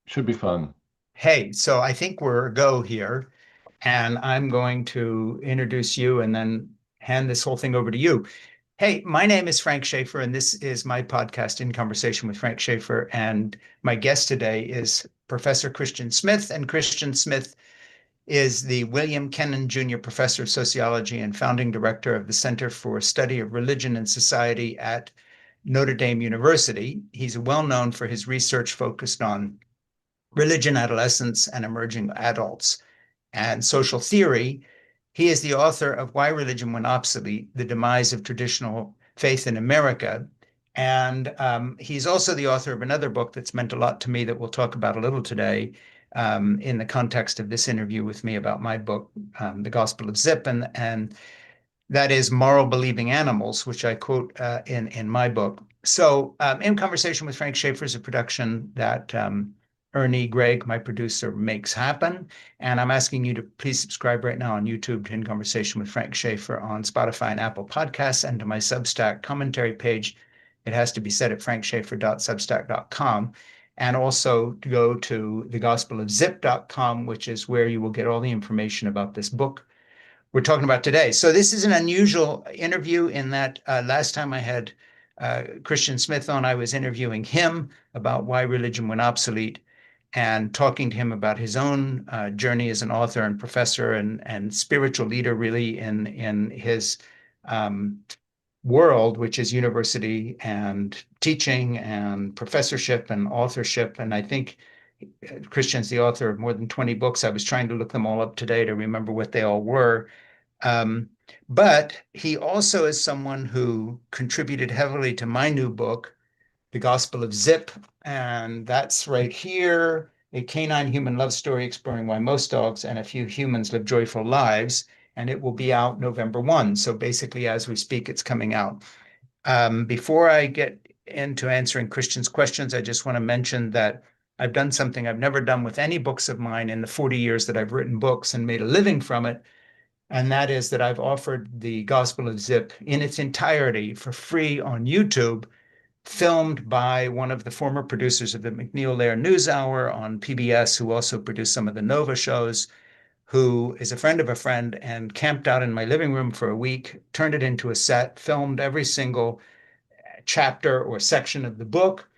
Should be fun. Hey, so I think we're a go here, and I'm going to introduce you and then hand this whole thing over to you. Hey, my name is Frank Schaeffer, and this is my podcast, In Conversation with Frank Schaeffer. And my guest today is Professor Christian Smith. And Christian Smith is the William Kennan Jr. Professor of Sociology and founding director of the Center for Study of Religion and Society at Notre Dame University. He's well known for his research focused on religion, adolescents, and emerging adults, and social theory. He is the author of Why Religion Went Obsolete, The Demise of Traditional Faith in America. And he's also the author of another book that's meant a lot to me that we'll talk about a little today in the context of this interview with me about my book, The Gospel of Zip, and that is Moral Believing Animals, which I quote in my book. So, In Conversation with Frank Schaeffer is a production that Ernie Gregg, my producer, makes happen. And I'm asking you to please subscribe right now on YouTube to In Conversation with Frank Schaeffer on Spotify and Apple Podcasts, and to my Substack commentary page. It has to be said at frankschaeffer.substack.com. And also to go to thegospelofzip.com, which is where you will get all the information about this book we're talking about today. So this is an unusual interview in that last time I had Christian Smith on, I was interviewing him about why religion went obsolete and talking to him about his own journey as an author and professor and spiritual leader, really in his um, world, which is university and teaching and professorship and authorship. And I think Christian's the author of more than 20 books. I was trying to look them all up today to remember what they all were. Um, but he also is someone who contributed heavily to my new book, The Gospel of Zip. And that's right here, a canine human love story exploring why most dogs and a few humans live joyful lives. And it will be out November 1. So basically, as we speak, it's coming out. Before I get into answering Christian's questions, I just want to mention that I've done something I've never done with any books of mine in the 40 years that I've written books and made a living from it, and that is that I've offered the Gospel of Zip in its entirety for free on YouTube, filmed by one of the former producers of the McNeil Lehrer NewsHour on PBS, who also produced some of the Nova shows, who is a friend of a friend and camped out in my living room for a week, turned it into a set, filmed every single chapter or section of the book,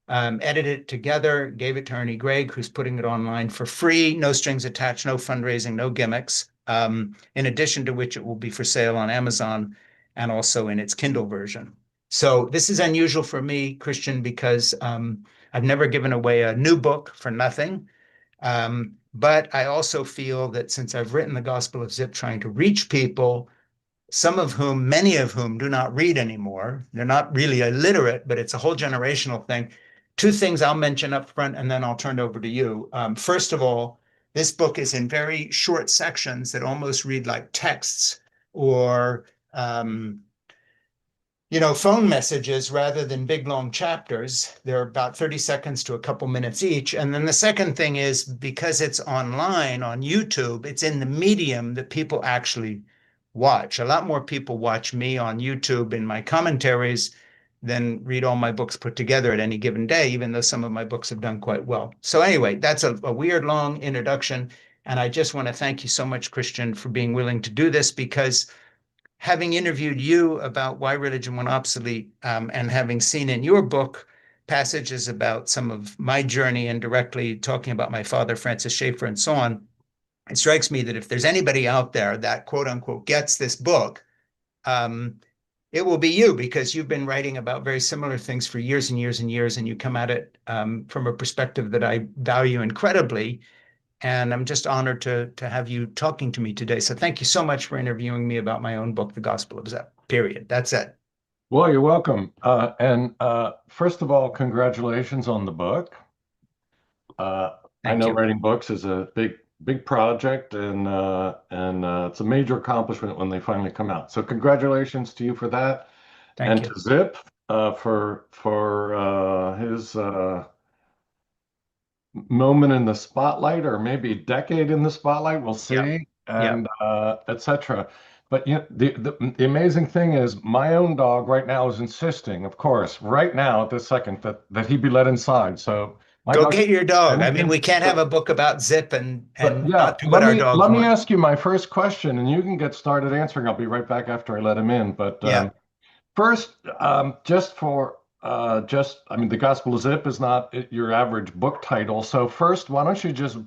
edited it together, gave it to Ernie Gregg, who's putting it online for free, no strings attached, no fundraising, no gimmicks. In addition to which, it will be for sale on Amazon and also in its Kindle version. So this is unusual for me, Christian, because I've never given away a new book for nothing. But I also feel that since I've written the Gospel of Zip trying to reach people, some of whom, many of whom do not read anymore. They're not really illiterate, but it's a whole generational thing. Two things I'll mention up front, and then I'll turn it over to you. First of all, this book is in very short sections that almost read like texts or um, phone messages rather than big long chapters. They're about 30 seconds to a couple minutes each. And then the second thing is because it's online on YouTube, it's in the medium that people actually watch. A lot more people watch me on YouTube in my commentaries than read all my books put together at any given day, even though some of my books have done quite well. So anyway, that's a weird long introduction. And I just want to thank you so much, Christian, for being willing to do this, because having interviewed you about why religion went obsolete, and having seen in your book passages about some of my journey and directly talking about my father, Francis Schaeffer, and so on, it strikes me that if there's anybody out there that quote unquote gets this book, um, it will be you, because you've been writing about very similar things for years and years and years, and you come at it from a perspective that I value incredibly. And I'm just honored to have you talking to me today. So thank you so much for interviewing me about my own book, The Gospel of Zep. Period. That's it. Well, you're welcome. And first of all, congratulations on the book. I Thank know you. writing books is a big project, and it's a major accomplishment when they finally come out. So congratulations to you for that, Thank and you. to Zip for his moment in the spotlight, or maybe decade in the spotlight. We'll Yep. see, Yep. and etc. But the amazing thing is, my own dog right now is insisting, of course, right now at this second, that he be let inside. So My Go dog, get your dog. I mean, and we can't have a book about Zip but and yeah, not do what our dogs let me want. ask you my first question, and you can get started answering. I'll be right back after I let him in. But Yeah, first, just for I mean, the Gospel of Zip is not your average book title. So first, why don't you just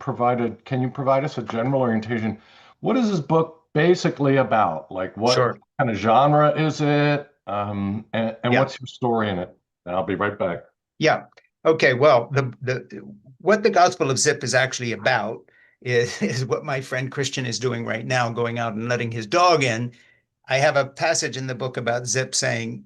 can you provide us a general orientation? What is this book basically about? Like, what sure. kind of genre is it? And Yeah. what's your story in it? And I'll be right back. Yeah. Okay. Well, the what the Gospel of Zip is actually about is what my friend Christian is doing right now, going out and letting his dog in. I have a passage in the book about Zip saying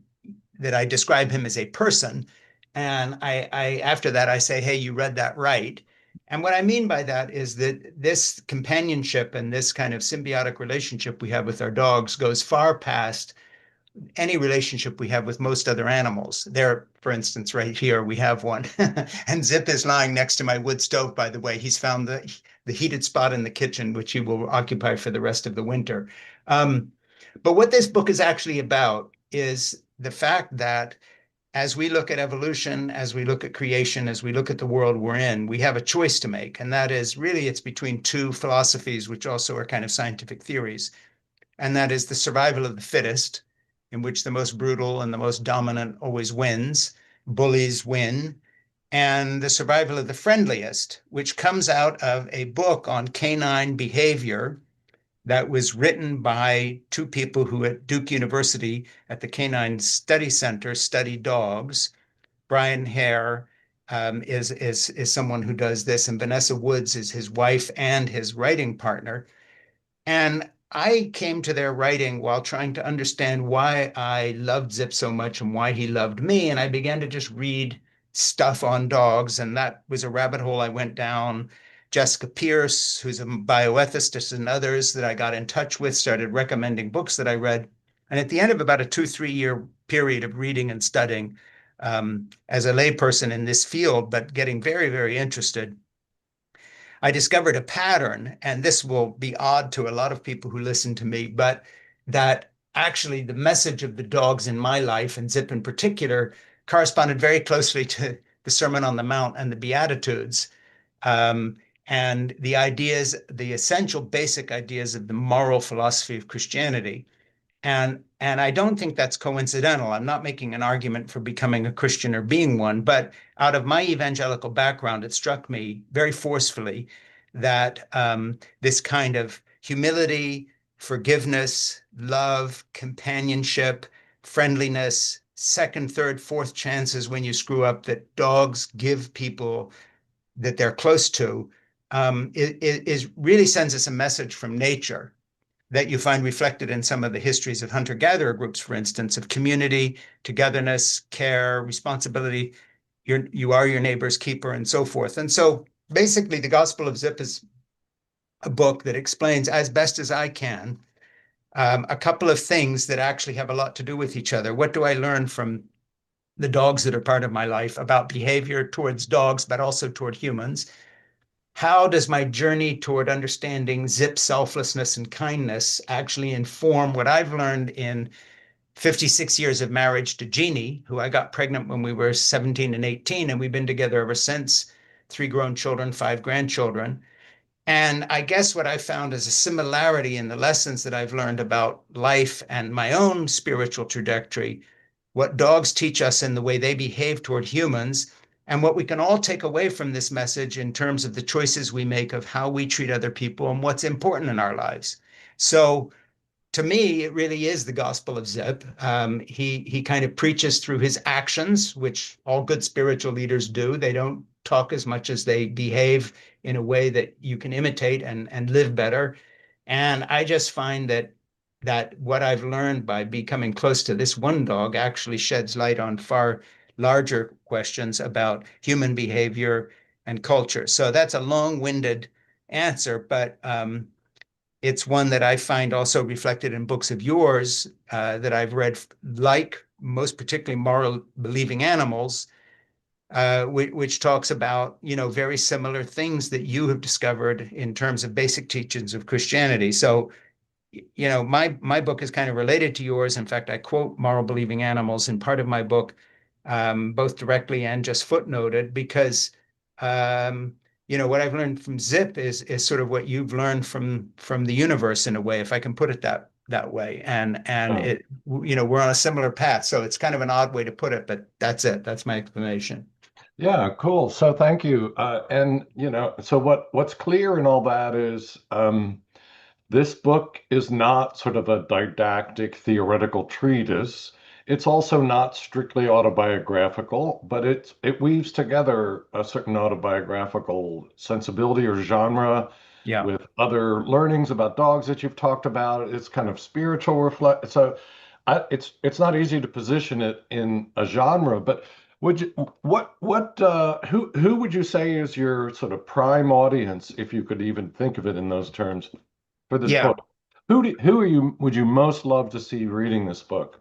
that I describe him as a person, and I after that I say, hey, you read that right. And what I mean by that is that this companionship and this kind of symbiotic relationship we have with our dogs goes far past any relationship we have with most other animals. There, for instance, right here, we have one. And Zip is lying next to my wood stove, by the way. He's found the heated spot in the kitchen, which he will occupy for the rest of the winter. Um, but what this book is actually about is the fact that as we look at evolution, as we look at creation, as we look at the world we're in, we have a choice to make. And that is really, it's between two philosophies, which also are kind of scientific theories, and that is the survival of the fittest, in which the most brutal and the most dominant always wins, bullies win, and the survival of the friendliest, which comes out of a book on canine behavior that was written by two people who at Duke University at the Canine Study Center study dogs. Brian Hare is someone who does this, and Vanessa Woods is his wife and his writing partner. And I came to their writing while trying to understand why I loved Zip so much and why he loved me. And I began to just read stuff on dogs. And that was a rabbit hole I went down. Jessica Pierce, who's a bioethicist, and others that I got in touch with started recommending books that I read. And at the end of about a 2, 3 year period of reading and studying, as a layperson in this field, but getting very, very interested, I discovered a pattern, and this will be odd to a lot of people who listen to me, but that actually the message of the dogs in my life, and Zip in particular, corresponded very closely to the Sermon on the Mount and the Beatitudes. Um, and the ideas, the essential basic ideas of the moral philosophy of Christianity. And I don't think that's coincidental. I'm not making an argument for becoming a Christian or being one, but out of my evangelical background, it struck me very forcefully that this kind of humility, forgiveness, love, companionship, friendliness, second, third, fourth chances when you screw up, that dogs give people that they're close to, is really sends us a message from nature that you find reflected in some of the histories of hunter-gatherer groups, for instance, of community, togetherness, care, responsibility. You are your neighbor's keeper, and so forth. And so basically, the Gospel of Zip is a book that explains as best as I can a couple of things that actually have a lot to do with each other. What do I learn from the dogs that are part of my life about behavior towards dogs, but also toward humans? How does my journey toward understanding Zip's selflessness and kindness actually inform what I've learned in 56 years of marriage to Jeannie, who I got pregnant when we were 17 and 18, and we've been together ever since, 3 grown children, 5 grandchildren. And I guess what I found is a similarity in the lessons that I've learned about life and my own spiritual trajectory, what dogs teach us in the way they behave toward humans, and what we can all take away from this message in terms of the choices we make of how we treat other people and what's important in our lives. So to me, it really is the gospel of Zip. He kind of preaches through his actions, which all good spiritual leaders do. They don't talk as much as they behave in a way that you can imitate and live better. And I just find that what I've learned by becoming close to this one dog actually sheds light on far larger questions about human behavior and culture. So that's a long-winded answer, but it's one that I find also reflected in books of yours that I've read, like most particularly Moral Believing Animals, which talks about, very similar things that you have discovered in terms of basic teachings of Christianity. So, my book is kind of related to yours. In fact, I quote Moral Believing Animals in part of my book, both directly and just footnoted, because Um, what I've learned from Zip is sort of what you've learned from the universe in a way, if I can put it that way. And Oh. it, we're on a similar path. So it's kind of an odd way to put it, but that's it. That's my explanation. Yeah, cool. So thank you. And so what's clear in all that is this book is not sort of a didactic theoretical treatise. It's also not strictly autobiographical, but it weaves together a certain autobiographical sensibility or genre Yeah. with other learnings about dogs that you've talked about. It's kind of spiritual reflect. So it's not easy to position it in a genre, but would you what who would you say is your sort of prime audience, if you could even think of it in those terms, for this Yeah. book? Who are you would you most love to see reading this book?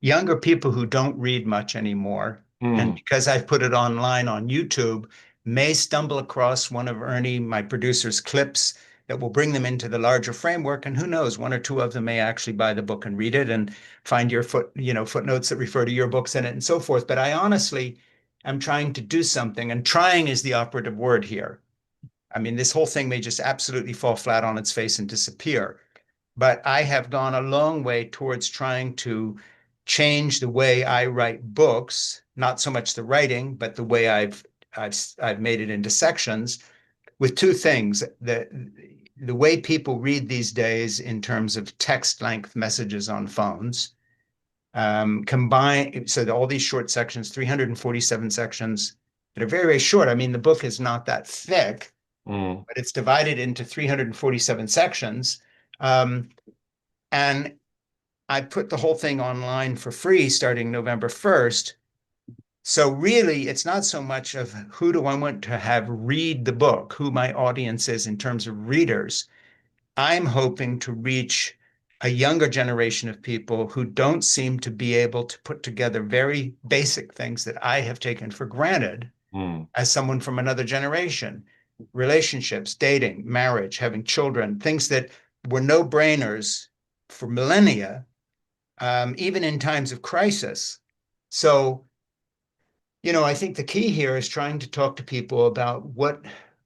Younger people who don't read much anymore, and Hmm. because I've put it online on YouTube, may stumble across one of Ernie, my producer's clips that will bring them into the larger framework. And who knows, one or two of them may actually buy the book and read it and find your footnotes that refer to your books in it and so forth. But I honestly am trying to do something, and trying is the operative word here. I mean, this whole thing may just absolutely fall flat on its face and disappear. But I have gone a long way towards trying to change the way I write books, not so much the writing, but the way I've made it into sections with two things. The way people read these days in terms of text length messages on phones, combine so all these short sections, 347 sections that are very, very short. I mean, the book is not that thick, Hmm. but it's divided into 347 sections. Um, and I put the whole thing online for free starting November 1st. So really, it's not so much of who do I want to have read the book, who my audience is in terms of readers. I'm hoping to reach a younger generation of people who don't seem to be able to put together very basic things that I have taken for granted Hmm. as someone from another generation. Relationships, dating, marriage, having children, things that were no brainers for millennia, even in times of crisis. So, I think the key here is trying to talk to people about what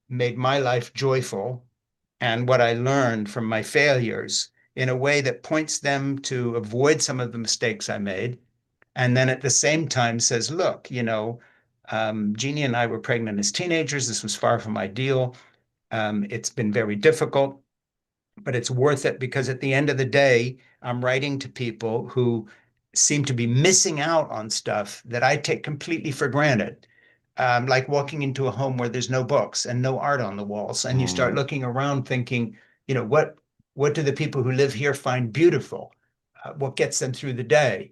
made my life joyful and what I learned from my failures in a way that points them to avoid some of the mistakes I made. And then at the same time says, look, Jeannie and I were pregnant as teenagers. This was far from ideal. It's been very difficult, but it's worth it because at the end of the day, I'm writing to people who seem to be missing out on stuff that I take completely for granted. Like walking into a home where there's no books and no art on the walls, and you start Hmm. looking around thinking, what do the people who live here find beautiful? What gets them through the day?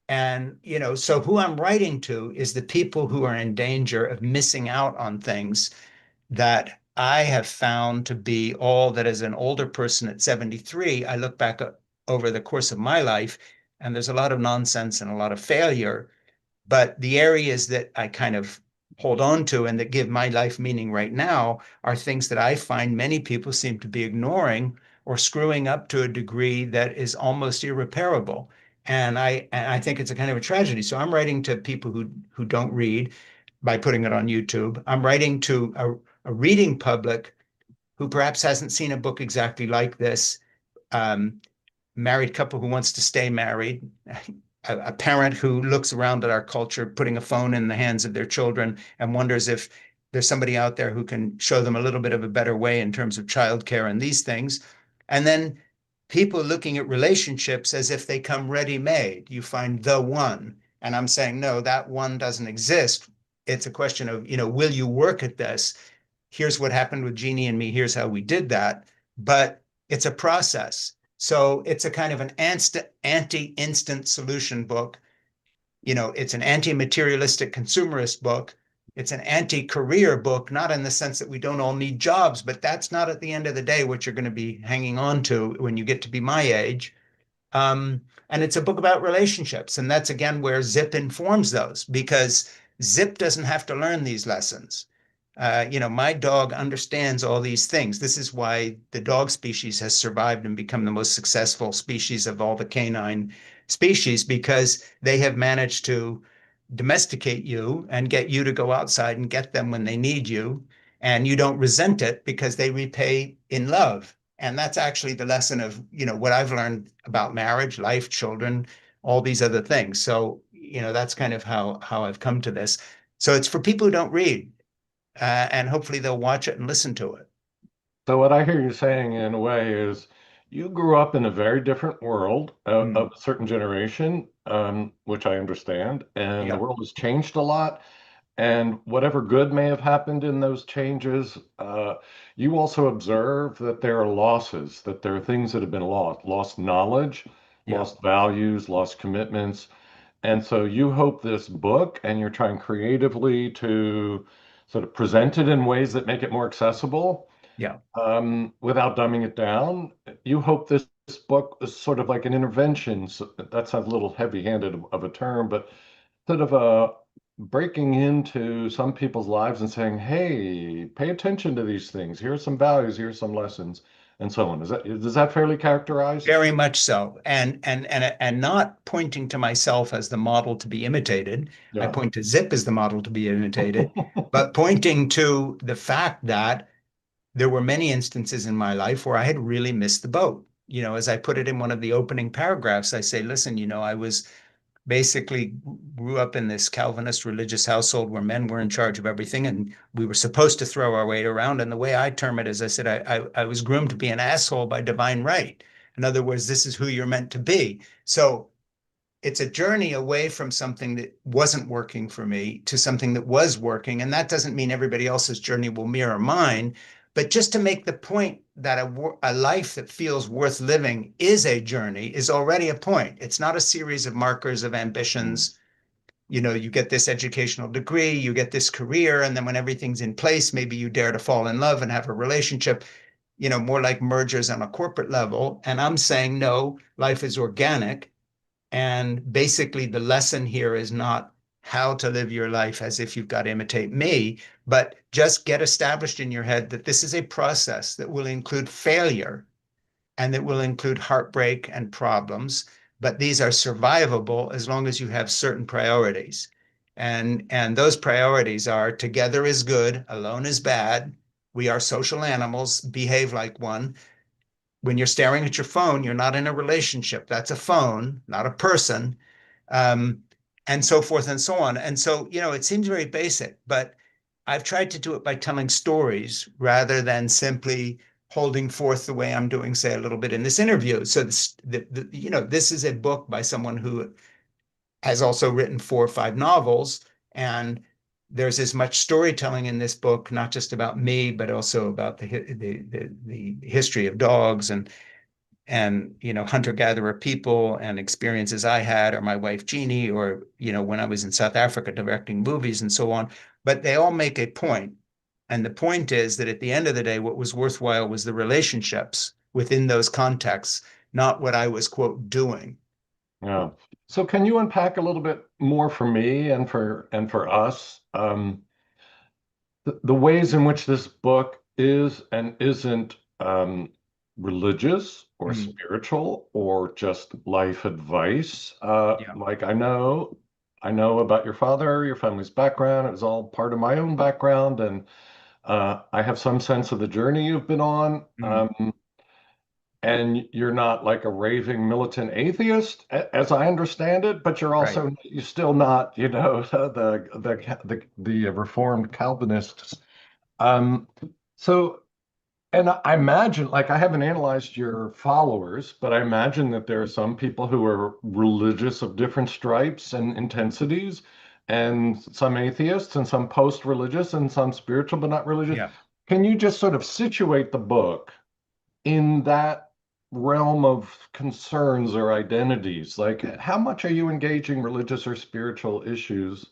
And so who I'm writing to is the people who are in danger of missing out on things that I have found to be all that as an older person at 73, I look back over the course of my life, and there's a lot of nonsense and a lot of failure. But the areas that I kind of hold on to and that give my life meaning right now are things that I find many people seem to be ignoring or screwing up to a degree that is almost irreparable. And I think it's a kind of a tragedy. So I'm writing to people who don't read by putting it on YouTube. I'm writing to a reading public who perhaps hasn't seen a book exactly like this. Um, Married couple who wants to stay married, a parent who looks around at our culture, putting a phone in the hands of their children and wonders if there's somebody out there who can show them a little bit of a better way in terms of childcare and these things. And then people looking at relationships as if they come ready made. You find the one. And I'm saying, no, that one doesn't exist. It's a question of, will you work at this? Here's what happened with Jeannie and me. Here's how we did that. But it's a process. So it's a kind of an anti-instant solution book. It's an anti-materialistic consumerist book. It's an anti-career book, not in the sense that we don't all need jobs, but that's not at the end of the day what you're going to be hanging on to when you get to be my age. Um, and it's a book about relationships. And that's again where Zip informs those because Zip doesn't have to learn these lessons. My dog understands all these things. This is why the dog species has survived and become the most successful species of all the canine species because they have managed to domesticate you and get you to go outside and get them when they need you. And you don't resent it because they repay in love. And that's actually the lesson of, what I've learned about marriage, life, children, all these other things. So, that's kind of how I've come to this. So it's for people who don't read, and hopefully they'll watch it and listen to it. So what I hear you saying in a way is you grew up in a very different world of Mm, a certain generation, which I understand, and the yeah, world has changed a lot. And whatever good may have happened in those changes, you also observe that there are losses, that there are things that have been lost, lost knowledge, yeah, lost values, lost commitments. And so you hope this book, and you're trying creatively to sort of present it in ways that make it more accessible, yeah. without dumbing it down. You hope this book is sort of like an intervention. So that's a little heavy-handed of a term, but sort of a breaking into some people's lives and saying, "Hey, pay attention to these things. Here are some values. Here are some lessons," and so on. Is that fairly characterized? Very much so. And not pointing to myself as the model to be imitated. I Yeah. point to Zip as the model to be imitated, but pointing to the fact that there were many instances in my life where I had really missed the boat. As I put it in one of the opening paragraphs, I say, listen, I was basically grew up in this Calvinist religious household where men were in charge of everything and we were supposed to throw our weight around. And the way I term it is I said, I was groomed to be an asshole by divine right. In other words, this is who you're meant to be. So it's a journey away from something that wasn't working for me to something that was working. And that doesn't mean everybody else's journey will mirror mine, but just to make the point that a life that feels worth living is a journey is already a point. It's not a series of markers of Mm. ambitions. You get this educational degree, you get this career, and then when everything's in place, maybe you dare to fall in love and have a relationship, more like mergers on a corporate level. And I'm saying, no, life is organic. And basically, the lesson here is not how to live your life as if you've got to imitate me, but just get established in your head that this is a process that will include failure and that will include heartbreak and problems. But these are survivable as long as you have certain priorities. And those priorities are together is good, alone is bad. We are social animals, behave like one. When you're staring at your phone, you're not in a relationship. That's a phone, not a person, um, and so forth and so on. And so, it seems very basic, but I've tried to do it by telling stories rather than simply holding forth the way I'm doing, say, a little bit in this interview. So, this is a book by someone who has also written 4 or 5 novels, and there's as much storytelling in this book, not just about me, but also about the history of dogs and hunter-gatherer people and experiences I had, or my wife Jeannie, or when I was in South Africa directing movies and so on. But they all make a point, and the point is that at the end of the day, what was worthwhile was the relationships within those contexts, not what I was quote doing. Yeah. So can you unpack a little bit more for me and for us, the ways in which this book is and isn't religious or Mm, spiritual or just life advice? yeah, Like I know about your father, your family's background. It was all part of my own background, and I have some sense of the journey you've been on. mm, And you're not like a raving militant atheist, as I understand it, but right. you're still not, the Reformed Calvinists. Um, so, and I imagine, like, I haven't analyzed your followers, but I imagine that there are some people who are religious of different stripes and intensities, and some atheists, and some post-religious, and some spiritual but not religious. Yeah. Can you just sort of situate the book in that realm of concerns or identities? Like, how much are you engaging religious or spiritual issues,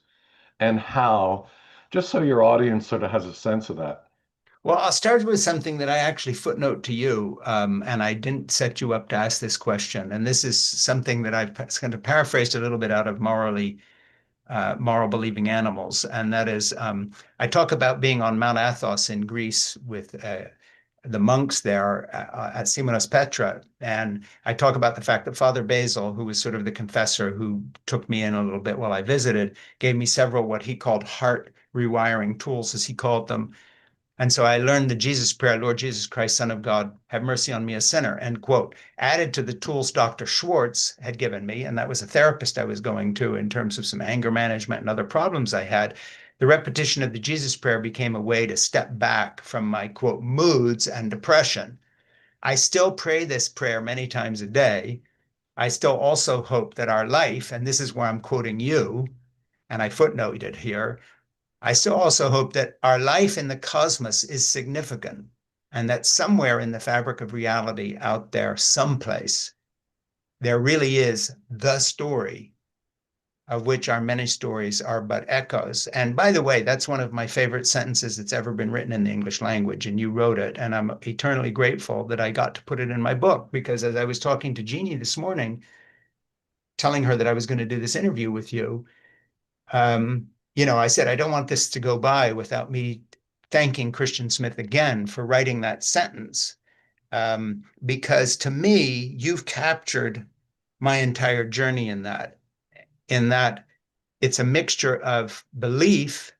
and how? Just so your audience sort of has a sense of that. Well, I'll start with something that I actually footnote to you, and I didn't set you up to ask this question. And this is something that I've kind of paraphrased a little bit out of moral believing animals, and that is, I talk about being on Mount Athos in Greece with the monks there at Simonos Petra. And I talk about the fact that Father Basil, who was sort of the confessor who took me in a little bit while I visited, gave me several what he called heart rewiring tools, as he called them. And so I learned the Jesus prayer, Lord Jesus Christ, Son of God, have mercy on me, a sinner, end quote, added to the tools Dr. Schwartz had given me. And that was a therapist I was going to in terms of some anger management and other problems I had. The repetition of the Jesus prayer became a way to step back from my quote moods and depression. I still pray this prayer many times a day. I still also hope that our life, and this is where I'm quoting you, and I footnoted it here, I still also hope that our life in the cosmos is significant and that somewhere in the fabric of reality out there, someplace, there really is the story of which our many stories are but echoes. And by the way, that's one of my favorite sentences that's ever been written in the English language. And you wrote it. And I'm eternally grateful that I got to put it in my book because as I was talking to Jeannie this morning, telling her that I was going to do this interview with you, um, I said, I don't want this to go by without me thanking Christian Smith again for writing that sentence. Because to me, you've captured my entire journey in that it's a mixture of belief,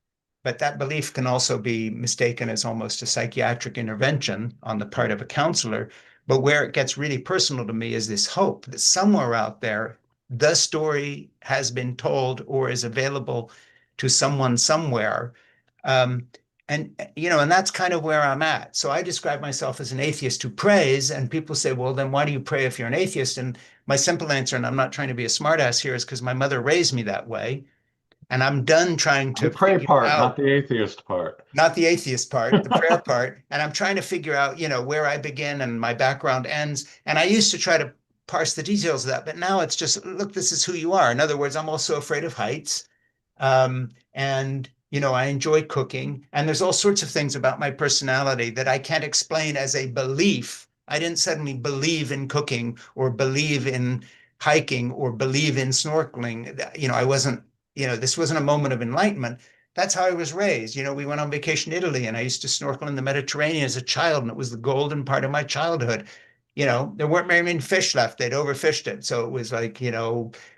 but that belief can also be mistaken as almost a psychiatric intervention on the part of a counselor. But where it gets really personal to me is this hope that somewhere out there, the story has been told or is available to someone somewhere. Um, and that's kind of where I'm at. So I describe myself as an atheist who prays, and people say, well, then why do you pray if you're an atheist? And my simple answer, and I'm not trying to be a smartass here, is because my mother raised me that way. And I'm done trying The to pray figure part, not out, the atheist part. not the atheist part, the prayer part. And I'm trying to figure out, where I begin and my background ends. And I used to try to parse the details of that, but now it's just, look, this is who you are. In other words, I'm also afraid of heights. And I enjoy cooking. And there's all sorts of things about my personality that I can't explain as a belief. I didn't suddenly believe in cooking or believe in hiking or believe in snorkeling. I wasn't, this wasn't a moment of enlightenment. That's how I was raised. We went on vacation to Italy and I used to snorkel in the Mediterranean as a child, and it was the golden part of my childhood. There weren't very many fish left. They'd overfished it. So it was like,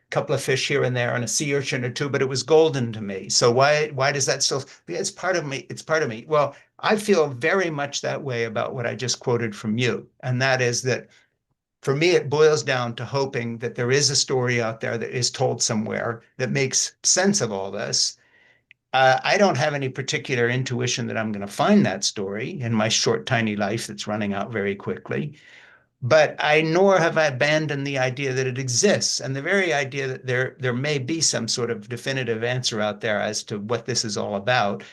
couple of fish here and there and a sea urchin or two, but it was golden to me. So why does that still? It's part of me. It's part of me. Well, I feel very much that way about what I just quoted from you, and that is that for me it boils down to hoping that there is a story out there that is told somewhere that makes sense of all this. I don't have any particular intuition that I'm going to find that story in my short, tiny life that's running out very quickly. But I nor have I abandoned the idea that it exists, and the very idea that there may be some sort of definitive answer out there as to what this is all about,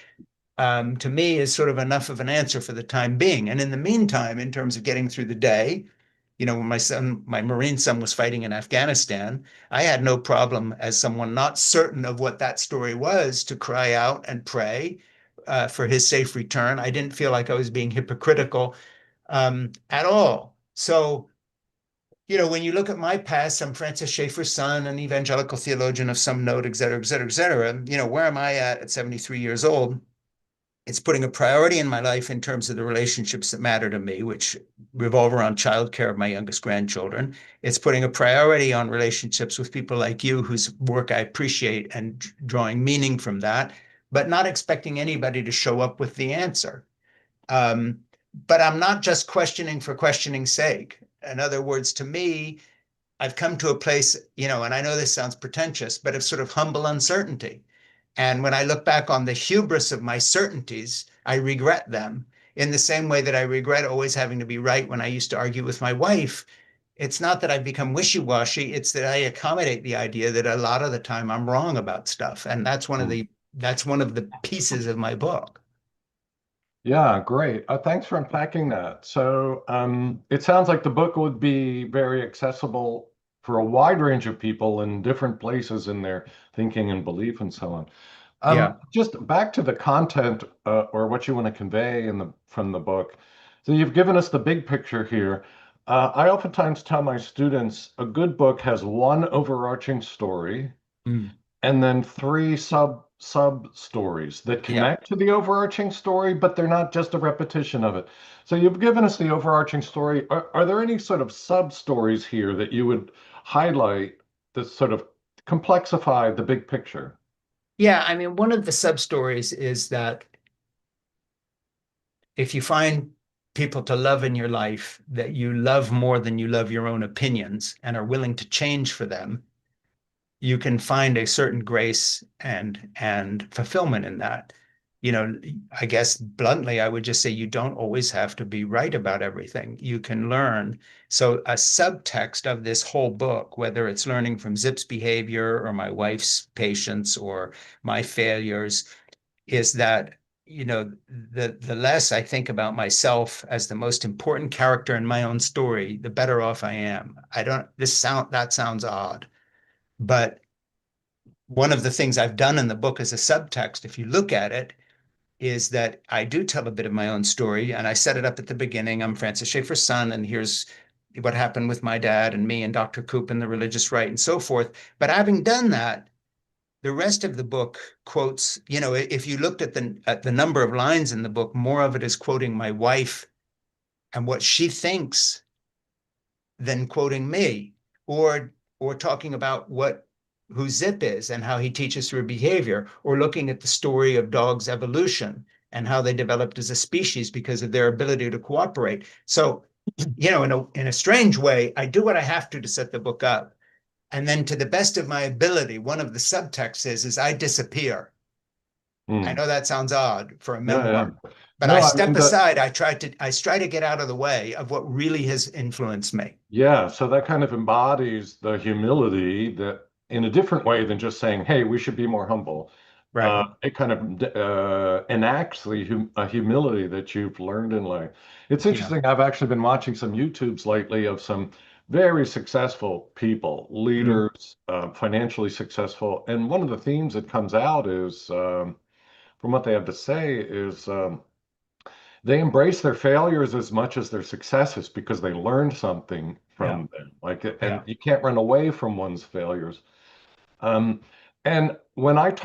to me is sort of enough of an answer for the time being. And in the meantime, in terms of getting through the day, when my Marine son was fighting in Afghanistan, I had no problem as someone not certain of what that story was to cry out and pray for his safe return. I didn't feel like I was being hypocritical at all. So, when you look at my past, I'm Francis Schaeffer's son, an evangelical theologian of some note, et cetera, et cetera, et cetera. Where am I at 73 years old? It's putting a priority in my life in terms of the relationships that matter to me, which revolve around childcare of my youngest grandchildren. It's putting a priority on relationships with people like you, whose work I appreciate, and drawing meaning from that, but not expecting anybody to show up with the answer. Um, but I'm not just questioning for questioning's sake. In other words, to me, I've come to a place, and I know this sounds pretentious, but of sort of humble uncertainty. And when I look back on the hubris of my certainties, I regret them in the same way that I regret always having to be right when I used to argue with my wife. It's not that I've become wishy-washy, it's that I accommodate the idea that a lot of the time I'm wrong about stuff. And that's one of the pieces of my book. Yeah, great. Thanks for unpacking that. So, it sounds like the book would be very accessible for a wide range of people in different places in their thinking and belief and so on. Yeah. Just back to the content or what you want to convey from the book. So you've given us the big picture here. I oftentimes tell my students a good book has one overarching story, Mm. and then three sub stories that Yeah. connect to the overarching story, but they're not just a repetition of it. So you've given us the overarching story. Are there any sort of sub stories here that you would highlight that sort of complexify the big picture? Yeah, I mean, one of the sub stories is that if you find people to love in your life that you love more than you love your own opinions and are willing to change for them, you can find a certain grace and fulfillment in that. You know, I guess bluntly, I would just say you don't always have to be right about everything. You can learn. So a subtext of this whole book, whether it's learning from Zip's behavior or my wife's patience or my failures, is that the less I think about myself as the most important character in my own story, the better off I am. I don't this sound that sounds odd, but one of the things I've done in the book as a subtext, if you look at it, is that I do tell a bit of my own story, and I set it up at the beginning. I'm Francis Schaeffer's son, and here's what happened with my dad and me and Dr. Coop and the religious right and so forth. But having done that, the rest of the book quotes, if you looked at the number of lines in the book, more of it is quoting my wife and what she thinks than quoting me, or talking about what who Zip is and how he teaches through behavior, or looking at the story of dogs' evolution and how they developed as a species because of their ability to cooperate. So, in a strange way, I do what I have to set the book up. And then to the best of my ability, one of the subtexts is I disappear. I Hmm. know that sounds odd for a Yeah, memoir, yeah. but I No, I mean step the aside. I try to get out of the way of what really has influenced me. Yeah, so that kind of embodies the humility that in a different way than just saying, "Hey, we should be more humble." Right. It kind of enacts a humility that you've learned in life. It's Yeah. interesting. I've actually been watching some YouTubes lately of some very successful people, Mm. leaders, financially successful, and one of the themes that comes out is, from what they have to say, is they embrace their failures as much as their successes because they learned something Yeah. from them. Like, and Yeah. you can't run away from one's failures. Um, and when I've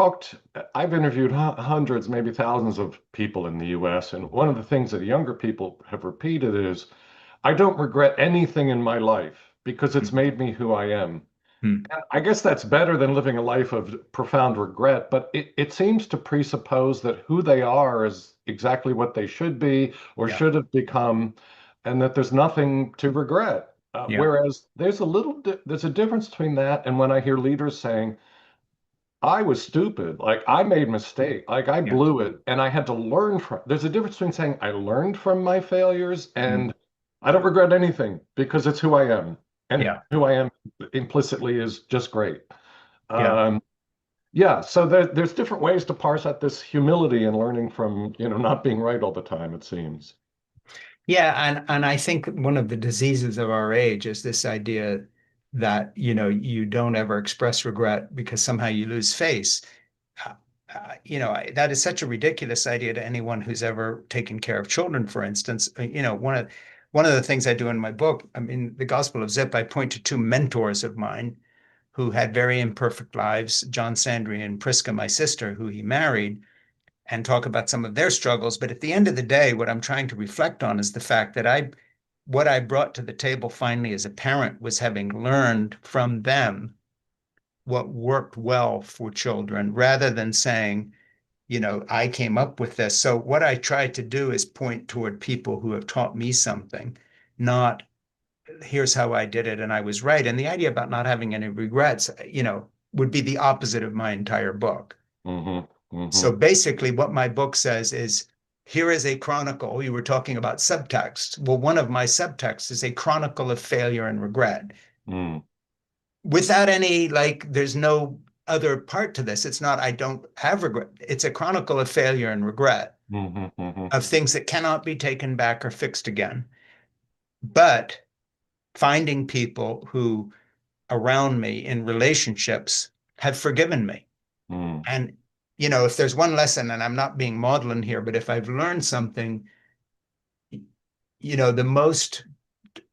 interviewed hundreds, maybe thousands of people in the US, and one of the things that younger people have repeated is, I don't regret anything in my life because it's Mm. made me who I am. Mm. I guess that's better than living a life of profound regret, but it seems to presuppose that who they are is exactly what they should be or Yeah. should have become, and that there's nothing to regret. Yeah. Whereas there's a difference between that and when I hear leaders saying, I was stupid. Like I made mistake. Like I Yeah. blew it and I had to learn from. There's a difference between saying I learned from my failures Mm. and I don't regret anything because it's who I am. And Yeah. who I am implicitly is just great. Yeah. Um, yeah, so there's different ways to parse out this humility and learning from, not being right all the time, it seems. Yeah. And I think one of the diseases of our age is this idea that, you don't ever express regret because somehow you lose face. Uh, that is such a ridiculous idea to anyone who's ever taken care of children, for instance. One of the things I do in my book, I mean, the Gospel of Zip, I point to two mentors of mine who had very imperfect lives, John Sandry and Priska, my sister, who he married, and talk about some of their struggles. But at the end of the day, what I'm trying to reflect on is the fact that what I brought to the table finally as a parent was having learned from them what worked well for children rather than saying, I came up with this. So what I try to do is point toward people who have taught me something, not here's how I did it and I was right. And the idea about not having any regrets, would be the opposite of my entire book. Hmm. So Hmm. basically, what my book says is here is a chronicle. You were talking about subtext. Well, one of my subtexts is a chronicle of failure and regret Mm. without any, like, there's no other part to this. It's not, I don't have regret. It's a chronicle of failure and regret Hmm. Hmm. of things that cannot be taken back or fixed again. But finding people who around me in relationships have forgiven me. Mm. And, if there's one lesson, and I'm not being maudlin here, but if I've learned something, the most,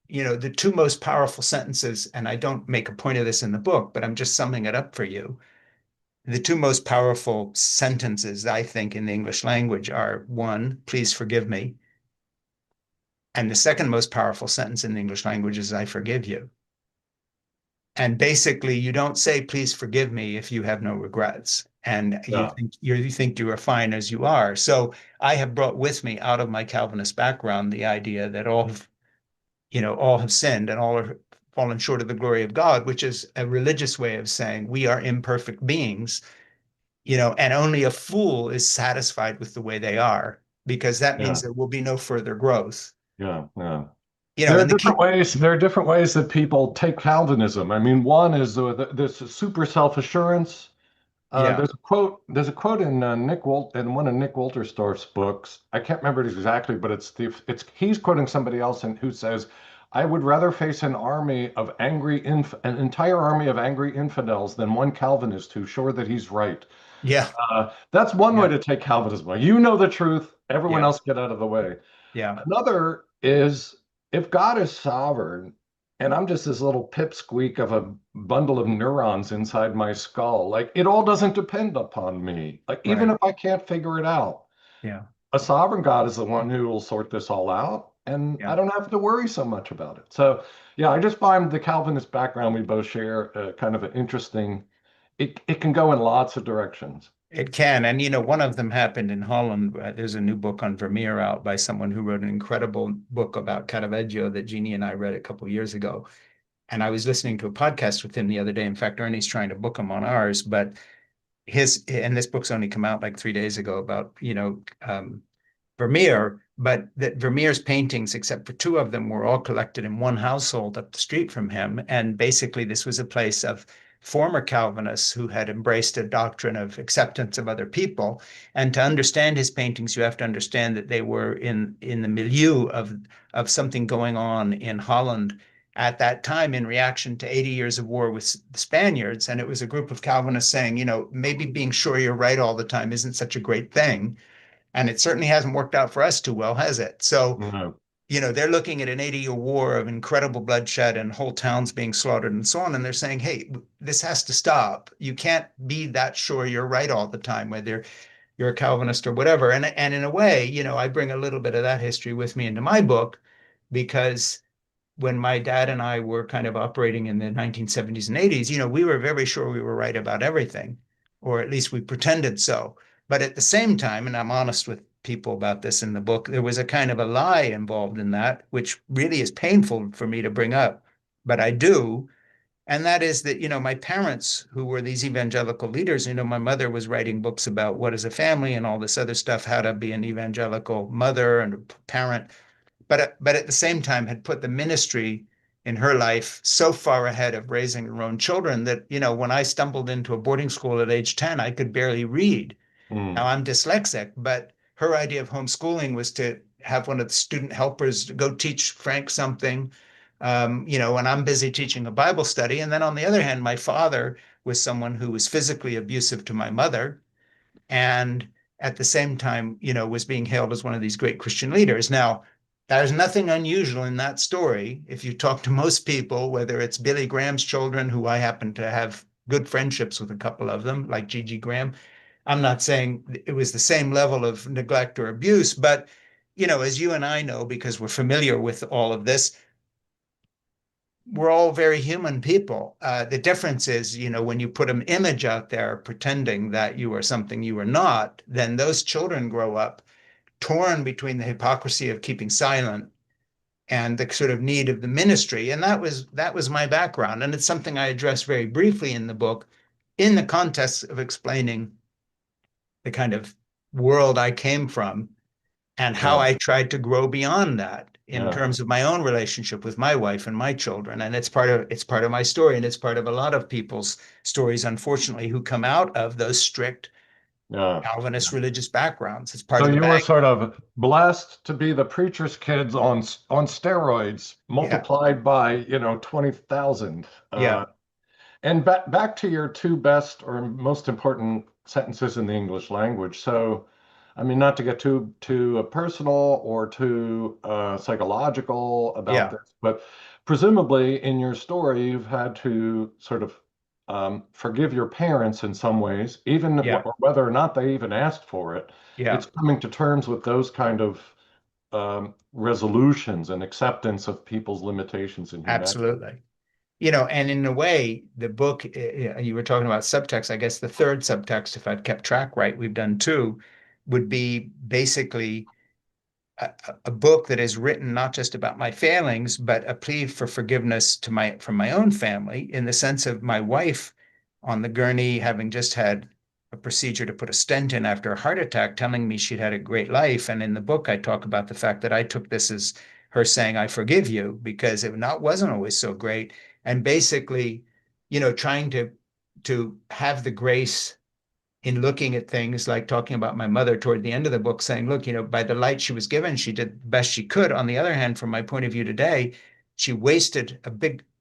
the two most powerful sentences, and I don't make a point of this in the book, but I'm just summing it up for you, The two most powerful sentences, I think, in the English language are one, please forgive me. And the second most powerful sentence in the English language is, I forgive you. And basically, you don't say, please forgive me if you have no regrets. And Yeah, you think you are fine as you are. So I have brought with me out of my Calvinist background the idea that all have sinned and all are fallen short of the glory of God, which is a religious way of saying we are imperfect beings, and only a fool is satisfied with the way they are, because that means yeah, there will be no further growth. yeah. You know, and the Different key, ways. There are different ways that people take Calvinism. I mean, one is this super self-assurance. yeah, There's a quote in in one of Nick Wolterstorff's books. I can't remember it exactly, but it's he's quoting somebody else and who says, "I would rather face an entire army of angry infidels than one Calvinist who's sure that he's right." yeah, That's one way yeah, to take Calvinism. You know the truth. Everyone yeah, else get out of the way. yeah, Another is if God is sovereign and I'm just this little pipsqueak of a bundle of neurons inside my skull, like it all doesn't depend upon me. Like even right, if I can't figure it out, yeah, a sovereign God is the one who will sort this all out. And yeah. I don't have to worry so much about it. So, yeah, I just find the Calvinist background we both share kind of an interesting, it can go in lots of directions. It can. And, one of them happened in Holland. There's a new book on Vermeer out by someone who wrote an incredible book about Caravaggio that Jeannie and I read a couple of years ago. And I was listening to a podcast with him the other day. In fact, Ernie's trying to book him on ours, but and this book's only come out like 3 days ago about, Vermeer, but that Vermeer's paintings, except for two of them, were all collected in one household up the street from him. And basically, this was a place of former Calvinists who had embraced a doctrine of acceptance of other people. And to understand his paintings, you have to understand that they were in the milieu of something going on in Holland at that time in reaction to 80 years of war with the Spaniards. And it was a group of Calvinists saying, maybe being sure you're right all the time isn't such a great thing. And it certainly hasn't worked out for us too well, has it? So, No, they're looking at an 80-year war of incredible bloodshed and whole towns being slaughtered and so on. And they're saying, hey, this has to stop. You can't be that sure you're right all the time, whether you're a Calvinist or whatever. And in a way, I bring a little bit of that history with me into my book because when my dad and I were kind of operating in the 1970s and 80s, we were very sure we were right about everything, or at least we pretended so. But at the same time, and I'm honest with people about this in the book, there was a kind of a lie involved in that, which really is painful for me to bring up, but I do. And that is that, my parents, who were these evangelical leaders, my mother was writing books about what is a family and all this other stuff, how to be an evangelical mother and a parent, but at the same time had put the ministry in her life so far ahead of raising her own children that, when I stumbled into a boarding school at age 10, I could barely read. Now mm, I'm dyslexic, but her idea of homeschooling was to have one of the student helpers go teach Frank something, and I'm busy teaching a Bible study. And then on the other hand, my father was someone who was physically abusive to my mother and at the same time, was being hailed as one of these great Christian leaders. Now, there's nothing unusual in that story. If you talk to most people, whether it's Billy Graham's children, who I happen to have good friendships with a couple of them, like Gigi Graham, I'm not saying it was the same level of neglect or abuse, but as you and I know, because we're familiar with all of this, we're all very human people. The difference is, when you put an image out there pretending that you are something you are not, then those children grow up torn between the hypocrisy of keeping silent and the sort of need of the ministry. And that was my background. And it's something I address very briefly in the book in the context of explaining the kind of world I came from and how yeah, I tried to grow beyond that in yeah, terms of my own relationship with my wife and my children. And it's part of my story, and it's part of a lot of people's stories, unfortunately, who come out of those strict yeah. Calvinist religious backgrounds. It's part So of the you were bag. sort of blessed to be the preacher's kids on steroids Yeah, multiplied by, 20,000. yeah, And back to your two best or most important sentences in the English language. So, I mean, not to get too personal or too psychological about yeah, this, but presumably in your story, you've had to sort of forgive your parents in some ways, even Yeah, whether or not they even asked for it. yeah, It's coming to terms with those kind of resolutions and acceptance of people's limitations in humanity. absolutely. And in a way, the book, you were talking about subtext. I guess the third subtext, if I've kept track right, we've done two, would be basically a, a book that is written not just about my failings, but a plea for forgiveness to my from my own family, in the sense of my wife on the gurney having just had a procedure to put a stent in after a heart attack, telling me she'd had a great life. And in the book, I talk about the fact that I took this as her saying, "I forgive you," because it not wasn't always so great. And basically, trying to have the grace in looking at things, like talking about my mother toward the end of the book, saying, look, by the light she was given, she did the best she could. On the other hand, from my point of view today, she wasted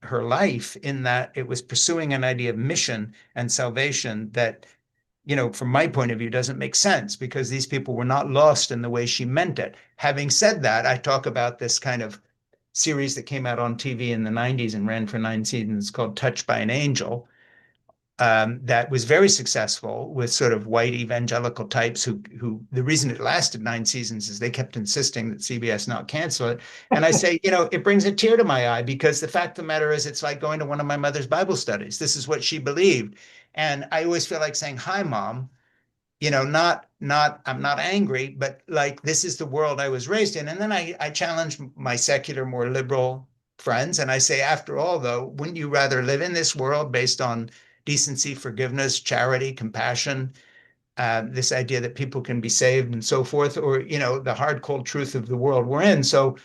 her life in that it was pursuing an idea of mission and salvation that, from my point of view, doesn't make sense, because these people were not lost in the way she meant it. Having said that, I talk about this kind of series that came out on TV in the 90s and ran for 9 seasons, called Touched by an Angel, that was very successful with sort of white evangelical types who the reason it lasted 9 seasons is they kept insisting that CBS not cancel it. And I say, it brings a tear to my eye, because the fact of the matter is, it's like going to one of my mother's Bible studies. This is what she believed. And I always feel like saying, hi, mom, not I'm not angry, but like, this is the world I was raised in. And then I challenge my secular, more liberal friends, and I say, after all, though, wouldn't you rather live in this world based on decency, forgiveness, charity, compassion, this idea that people can be saved and so forth, or the hard, cold truth of the world we're in? So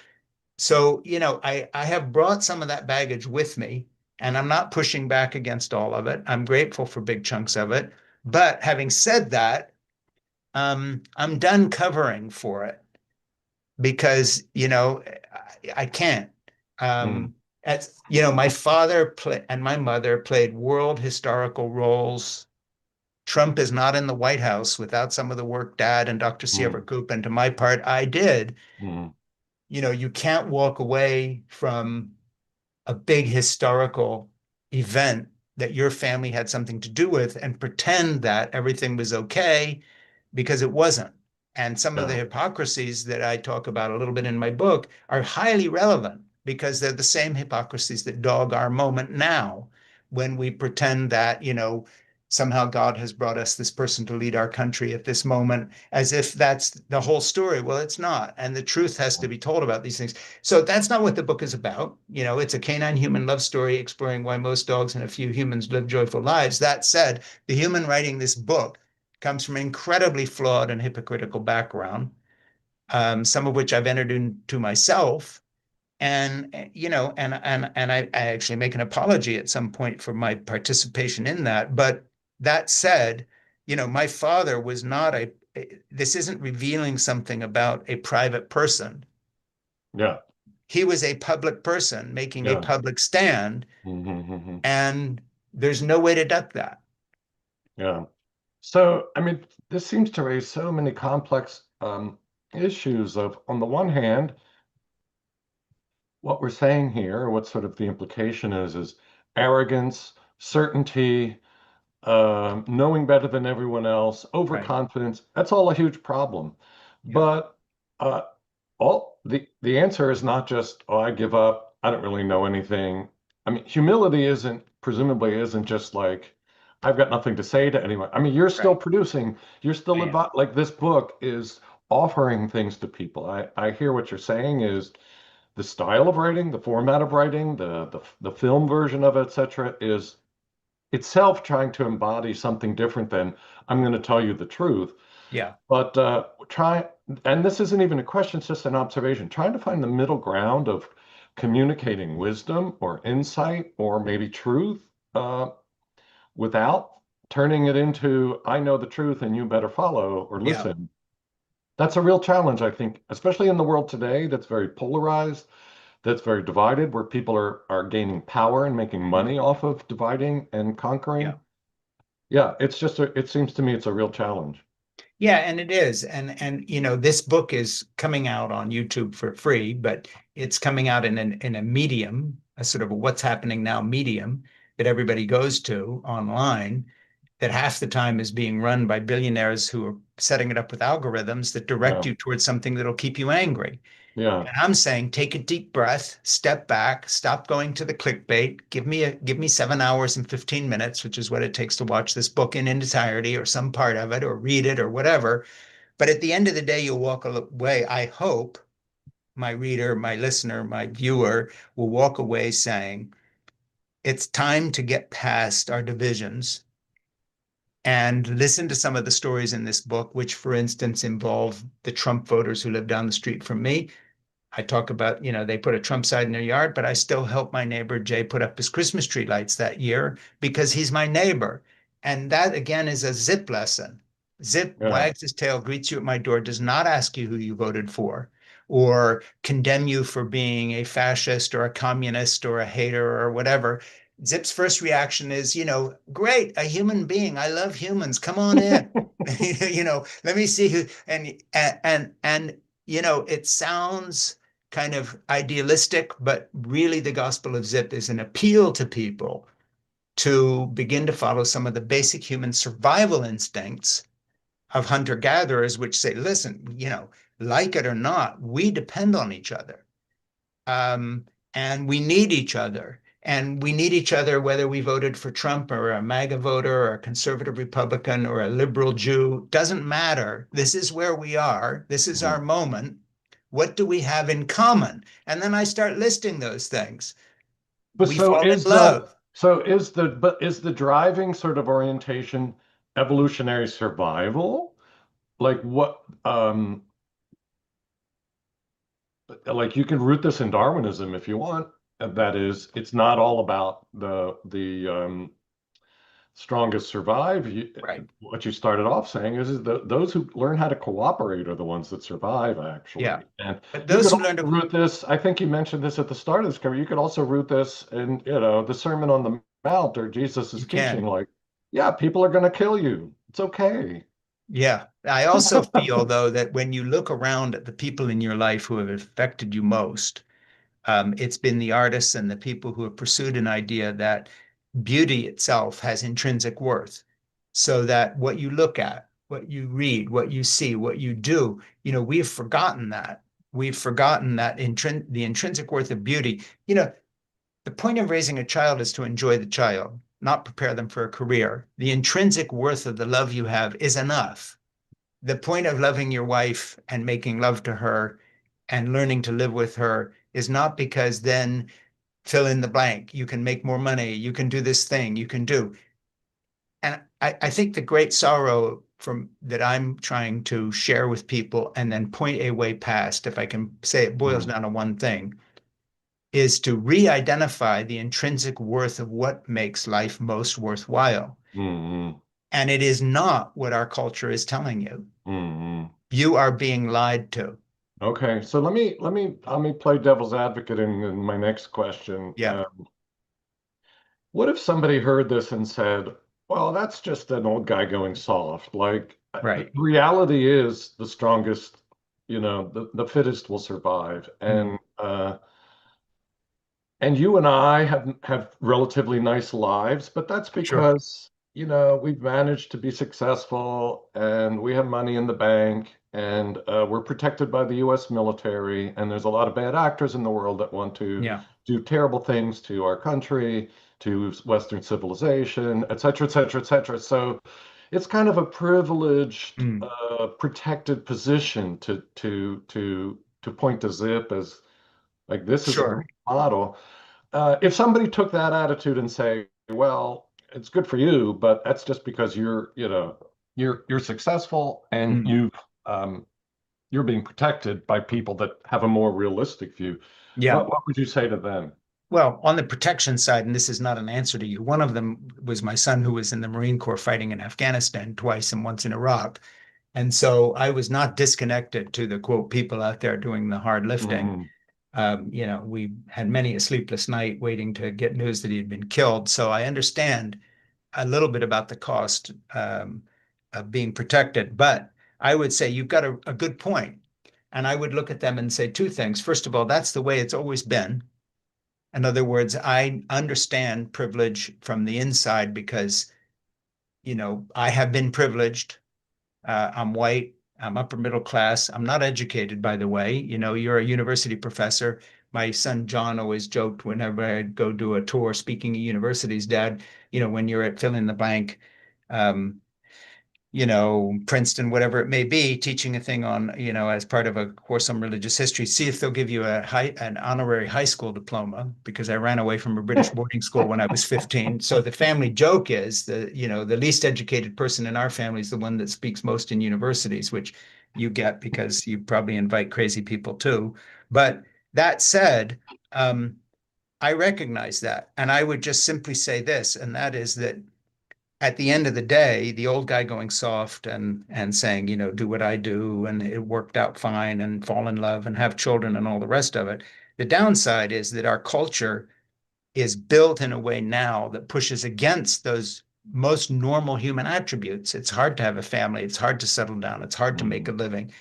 I have brought some of that baggage with me, and I'm not pushing back against all of it. I'm grateful for big chunks of it. But having said that, I'm done covering for it, because I can't. Mm, My father and my mother played world historical roles. Trump is not in the White House without some of the work Dad and Dr. Siever mm, Coop, and to my part, I did. mm, You can't walk away from a big historical event that your family had something to do with and pretend that everything was okay, because it wasn't. And some of the yeah. hypocrisies that I talk about a little bit in my book are highly relevant, because they're the same hypocrisies that dog our moment now, when we pretend that, somehow God has brought us this person to lead our country at this moment, as if that's the whole story. Well, it's not. And the truth has to be told about these things. So that's not what the book is about. It's a canine human love story exploring why most dogs and a few humans live joyful lives. That said, the human writing this book comes from an incredibly flawed and hypocritical background, some of which I've entered into myself. And I actually make an apology at some point for my participation in that. But that said, my father was not this isn't revealing something about a private person. Yeah. He was a public person making a Yeah. public stand, Hmm. and there's no way to duck that. Yeah. So, I mean, this seems to raise so many complex issues of, on the one hand, what we're saying here, or what sort of the implication is arrogance, certainty, knowing better than everyone else, Right. overconfidence. That's all a huge problem. Yeah. But uh, all the answer is not just, oh, I give up. I don't really know anything. I mean, humility isn't presumably isn't just like I've got nothing to say to anyone. I mean, you're still Right. producing. You're still I am. like this book is offering things to people. I hear what you're saying is the style of writing, the format of writing, the film version of it, etc., is itself trying to embody something different than I'm going to tell you the truth. Yeah. But try, and this isn't even a question, it's just an observation, trying to find the middle ground of communicating wisdom or insight or maybe truth without turning it into, I know the truth and you better follow or Yeah. listen. That's a real challenge, I think, especially in the world today that's very polarized, that's very divided, where people are gaining power and making money off of dividing and Yeah. conquering. Yeah, it seems to me it's a real challenge. Yeah, and it is. And this book is coming out on YouTube for free, but it's coming out in a medium, a sort of a what's happening now medium. that everybody goes to online that half the time is being run by billionaires who are setting it up with algorithms that direct Yeah. you towards something that'll keep you angry. Yeah. And I'm saying take a deep breath, step back, stop going to the clickbait, give me 7 hours and 15 minutes, which is what it takes to watch this book in entirety or some part of it or read it or whatever. But at the end of the day, you'll walk away, I hope my reader, my listener, my viewer will walk away saying, it's time to get past our divisions and listen to some of the stories in this book, which, for instance, involve the Trump voters who live down the street from me. I talk about, they put a Trump sign in their yard, but I still helped my neighbor Jay put up his Christmas tree lights that year because he's my neighbor. And that, again, is a Zip lesson. Zip Yeah. wags his tail, greets you at my door, does not ask you who you voted for or condemn you for being a fascist or a communist or a hater or whatever. Zip's first reaction is, great, a human being. I love humans. Come on in. Let me see who. And it sounds kind of idealistic, but really the gospel of Zip is an appeal to people to begin to follow some of the basic human survival instincts of hunter gatherers, which say, listen, like it or not, we depend on each other. Um, and we need each other. And we need each other whether we voted for Trump or a MAGA voter or a conservative Republican or a liberal Jew. Doesn't matter. This is where we are. This is our Mhm. moment. What do we have in common? And then I start listing those things. But We fall in love. but is the driving sort of orientation evolutionary survival? Like what like you can root this in Darwinism if you want. That is, it's not all about the strongest survive. Right. What you started off saying is those who learn how to cooperate are the ones that survive, Yeah. actually. And But you those could who learn also to, root this, I think you mentioned this at the start of this cover, you could also root this in, the Sermon on the Mount or Jesus is you teaching, can. like, yeah, people are going to kill you. It's okay. Yeah. I also feel, though, that when you look around at the people in your life who have affected you most, it's been the artists and the people who have pursued an idea that beauty itself has intrinsic worth. So that what you look at, what you read, what you see, what you do, we've forgotten that. We've forgotten that the intrinsic worth of beauty. The point of raising a child is to enjoy the child, not prepare them for a career. The intrinsic worth of the love you have is enough. The point of loving your wife and making love to her and learning to live with her is not because then fill in the blank. You can make more money. You can do this thing. You can do. And I think the great sorrow from that I'm trying to share with people and then point a way past, if I can say it boils Mm, down to one thing, is to re-identify the intrinsic worth of what makes life most worthwhile. mm, mm, And it is not what our culture is telling you. mm, mm. You are being lied to. Okay, so let me play devil's advocate in my next question. Yeah, What if somebody heard this and said, well, that's just an old guy going soft? Like, the right. reality is the strongest, the fittest will survive. Mm, And you and I have relatively nice lives, but that's sure. because, we've managed to be successful and we have money in the bank and we're protected by the US military. And there's a lot of bad actors in the world that want to Yeah. do terrible things to our country, to Western civilization, et cetera, et cetera, et cetera. So it's kind of a privileged, Mm, protected position to point to Zip as like this is a sure. great model. If somebody took that attitude and say, well, it's good for you, but that's just because you're successful and Mm, you're being protected by people that have a more realistic view. yeah. What would you say to them? Well, on the protection side, and this is not an answer to you, one of them was my son who was in the Marine Corps fighting in Afghanistan twice and once in Iraq. And so I was not disconnected to the quote people out there doing the hard lifting. Mhm. We had many a sleepless night waiting to get news that he had been killed. So I understand a little bit about the cost of being protected. But I would say you've got a good point. And I would look at them and say two things. First of all, that's the way it's always been. In other words, I understand privilege from the inside because, I have been privileged. I'm white. I'm upper middle class. I'm not educated, by the way. You're a university professor. My son John always joked whenever I'd go do a tour speaking at universities, Dad, when you're at fill in the blank, um, Princeton, whatever it may be, teaching a thing on, as part of a course on religious history, see if they'll give you an honorary high school diploma, because I ran away from a British boarding school when I was 15. So the family joke is the least educated person in our family is the one that speaks most in universities, which you get because you probably invite crazy people too. But that said, um, I recognize that. And I would just simply say this, and that is that at the end of the day, the old guy going soft and saying, do what I do, and it worked out fine, and fall in love and have children and all the rest of it. The downside is that our culture is built in a way now that pushes against those most normal human attributes. It's hard to have a family, it's hard to settle down, it's hard to make Mm, a living.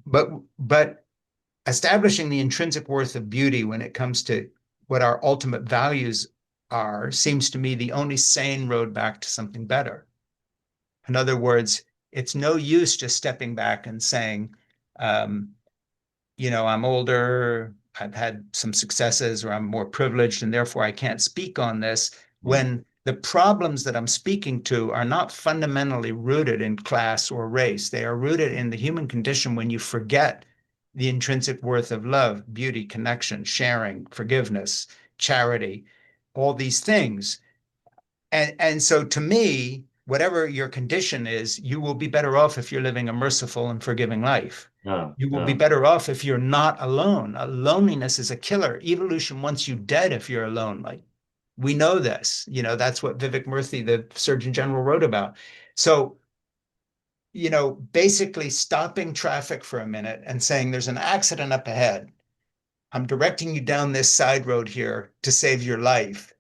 But establishing the intrinsic worth of beauty when it comes to what our ultimate values are seems to me the only sane road back to something better. In other words, it's no use just stepping back and saying, um, I'm older, I've had some successes, or I'm more privileged, and therefore I can't speak on this, mm, when the problems that I'm speaking to are not fundamentally rooted in class or race. They are rooted in the human condition when you forget the intrinsic worth of love, beauty, connection, sharing, forgiveness, charity, all these things. And so to me, whatever your condition is, you will be better off if you're living a merciful and forgiving life. yeah, You will be yeah. better off if you're not alone. Loneliness is a killer. Evolution wants you dead if you're alone. Like, we know this. That's what Vivek Murthy, the Surgeon General, wrote about. So, basically stopping traffic for a minute and saying there's an accident up ahead. I'm directing you down this side road here to save your life.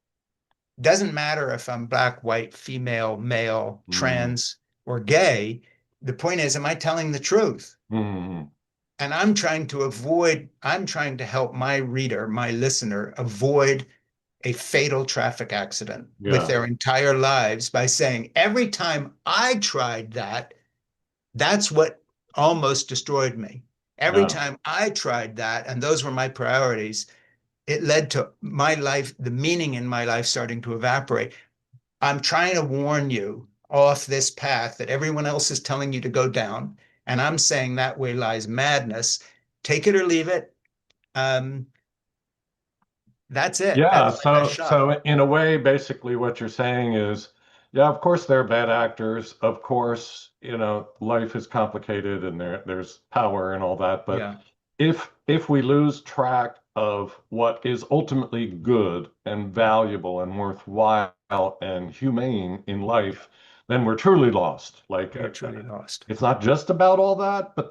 Doesn't matter if I'm black, white, female, male, Mm, trans, or gay. The point is, am I telling the truth? mm, And I'm trying to help my reader, my listener, avoid a fatal traffic accident with yeah, their entire lives by saying, every time I tried that, that's what almost destroyed me. Every yeah, time I tried that, and those were my priorities, it led to my life, the meaning in my life starting to evaporate. I'm trying to warn you off this path that everyone else is telling you to go down. And I'm saying that way lies madness. Take it or leave it. Um, that's it. yeah. That's my best shot. So in a way, basically what you're saying is, yeah, of course they're bad actors. Of course, life is complicated and there's power and all that. But Yeah, if we lose track of what is ultimately good and valuable and worthwhile and humane in life, then we're truly lost. Like, we are truly lost. it's not just about all that, but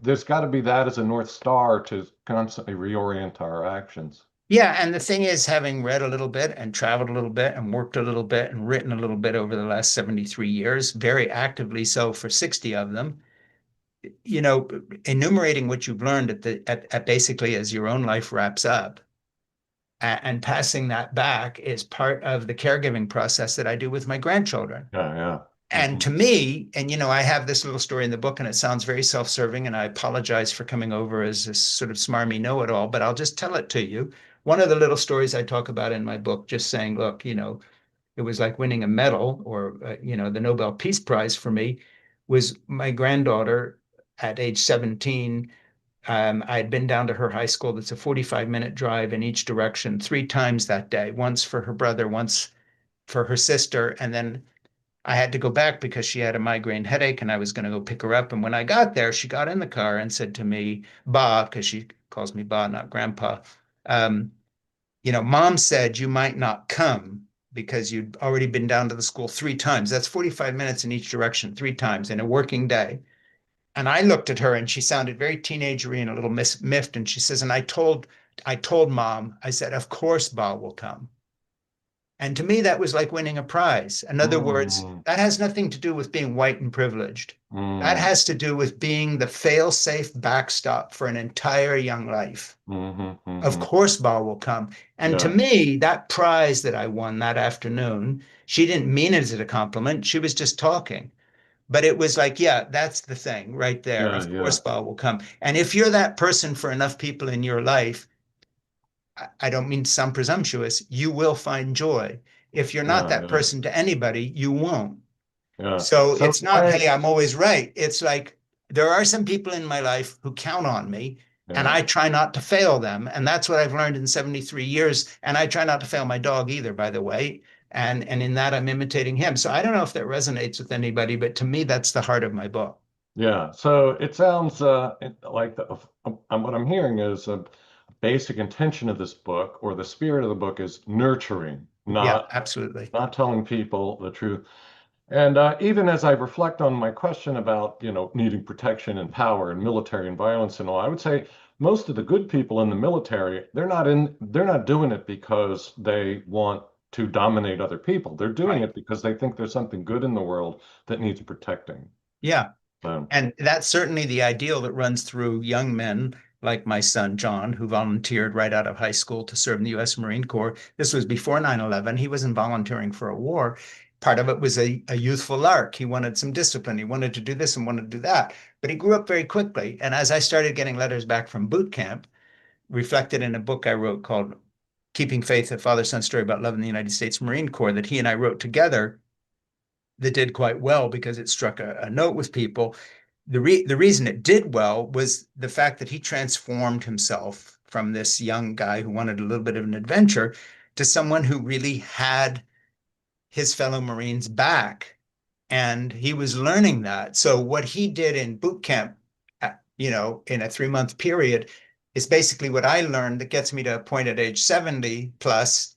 there's got to be that as a North Star to constantly reorient our actions. Yeah, and the thing is, having read a little bit and traveled a little bit and worked a little bit and written a little bit over the last 73 years, very actively so for 60 of them, you know, enumerating what you've learned at basically as your own life wraps up, and passing that back is part of the caregiving process that I do with my grandchildren. Yeah, yeah. And to me, and I have this little story in the book, and it sounds very self-serving, and I apologize for coming over as a sort of smarmy know-it-all, but I'll just tell it to you. One of the little stories I talk about in my book, just saying, look, it was like winning a medal, or the Nobel Peace Prize for me, was my granddaughter at age 17. I had been down to her high school. That's a 45-minute drive in each direction 3 times that day, once for her brother, once for her sister. And then I had to go back because she had a migraine headache, and I was going to go pick her up. And when I got there, she got in the car and said to me, Ba, because she calls me Ba, not Grandpa, um, Mom said you might not come because you'd already been down to the school 3 times. That's 45 minutes in each direction, 3 times in a working day. And I looked at her, and she sounded very teenagery and a little miffed. And she says, and I told Mom, I said, of course Ba will come. And to me, that was like winning a prize. In other words, Mm, that has nothing to do with being white and privileged. That mm, has to do with being the fail-safe backstop for an entire young life. mm, Of Hmm. course, Ball will come. And to Yeah. me, that prize that I won that afternoon, she didn't mean it as a compliment. She was just talking. But it was like, yeah, that's the thing right there. Yeah. Of Yeah. course, Ball will come. And if you're that person for enough people in your life, I don't mean to sound presumptuous, you will find joy. If you're not Yeah. that Yeah. person to anybody, you won't. Yeah. So So it's not, I, hey, I'm always right. It's like there are some people in my life who count on me, and yeah. I try not to fail them. And that's what I've learned in 73 years. And I try not to fail my dog either, by the way. And in that, I'm imitating him. So I don't know if that resonates with anybody, but to me, that's the heart of my book. Yeah. So it sounds like what I'm hearing is a basic intention of this book, or the spirit of the book, is nurturing, Yeah, not absolutely. telling people the truth. And even as I reflect on my question about, needing protection and power and military and violence and all, I would say most of the good people in the military, they're not doing it because they want to dominate other people. They're doing Right. it because they think there's something good in the world that needs protecting. Yeah. So, And that's certainly the ideal that runs through young men like my son, John, who volunteered right out of high school to serve in the US Marine Corps. This was before 9/11. He wasn't volunteering for a war. Part of it was a youthful lark. He wanted some discipline. He wanted to do this and wanted to do that. But he grew up very quickly. And as I started getting letters back from boot camp, reflected in a book I wrote called Keeping Faith, a Father Son Story About Love in the United States Marine Corps, that he and I wrote together, that did quite well because it struck a note with people. The reason it did well was the fact that he transformed himself from this young guy who wanted a little bit of an adventure to someone who really had his fellow Marines back. And he was learning that. So what he did in boot camp, in a 3 month period, is basically what I learned that gets me to a point at age 70 plus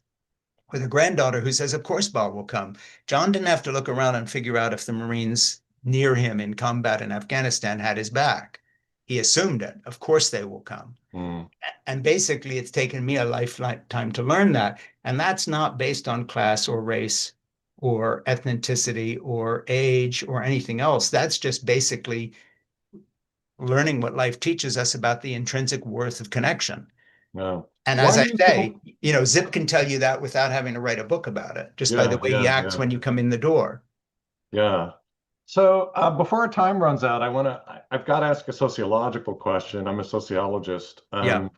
with a granddaughter who says, of course, Bob will come. John didn't have to look around and figure out if the Marines near him in combat in Afghanistan had his back. He assumed it. Of course, they will come. mm, And basically, it's taken me a lifetime to learn that. And that's not based on class or race or ethnicity or age or anything else. That's just basically learning what life teaches us about the intrinsic worth of connection. no. And as Why I do you think? say, Zip can tell you that without having to write a book about it, just by the Yeah, way he yeah, acts yeah, when you come in the door. yeah. So before our time runs out, I've got to ask a sociological question. I'm a sociologist. Yeah,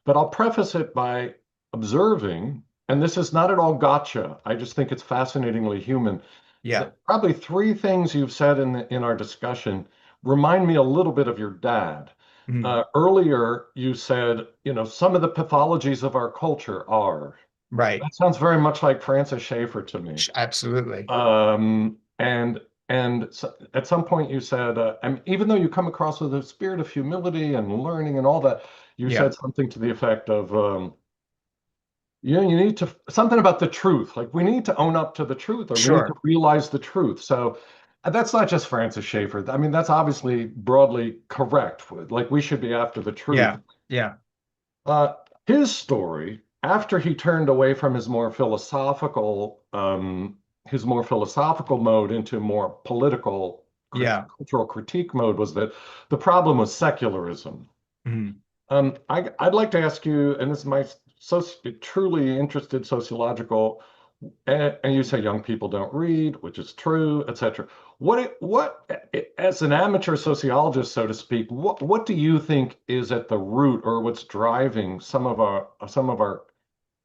But I'll preface it by observing, and this is not at all gotcha. I just think it's fascinatingly human. yeah, Probably three things you've said in our discussion remind me a little bit of your dad. mm, Earlier, you said, some of the pathologies of our culture are. right, That sounds very much like Francis Schaeffer to me. absolutely. And at some point you said, even though you come across with a spirit of humility and learning and all that, you Yeah, said something to the effect of, you need to something about the truth. Like we need to own up to the truth, or we need to sure. realize the truth. So that's not just Francis Schaeffer. I mean, that's obviously broadly correct. Like we should be after the truth. Yeah, yeah, Uh, his story, after he turned away from his more philosophical mode into more political, yeah, cultural critique mode, was that the problem was secularism. mm, I'd like to ask you, and this is my truly interested sociological, and you say young people don't read, which is true, etc. As an amateur sociologist, so to speak, what do you think is at the root, or what's driving some of our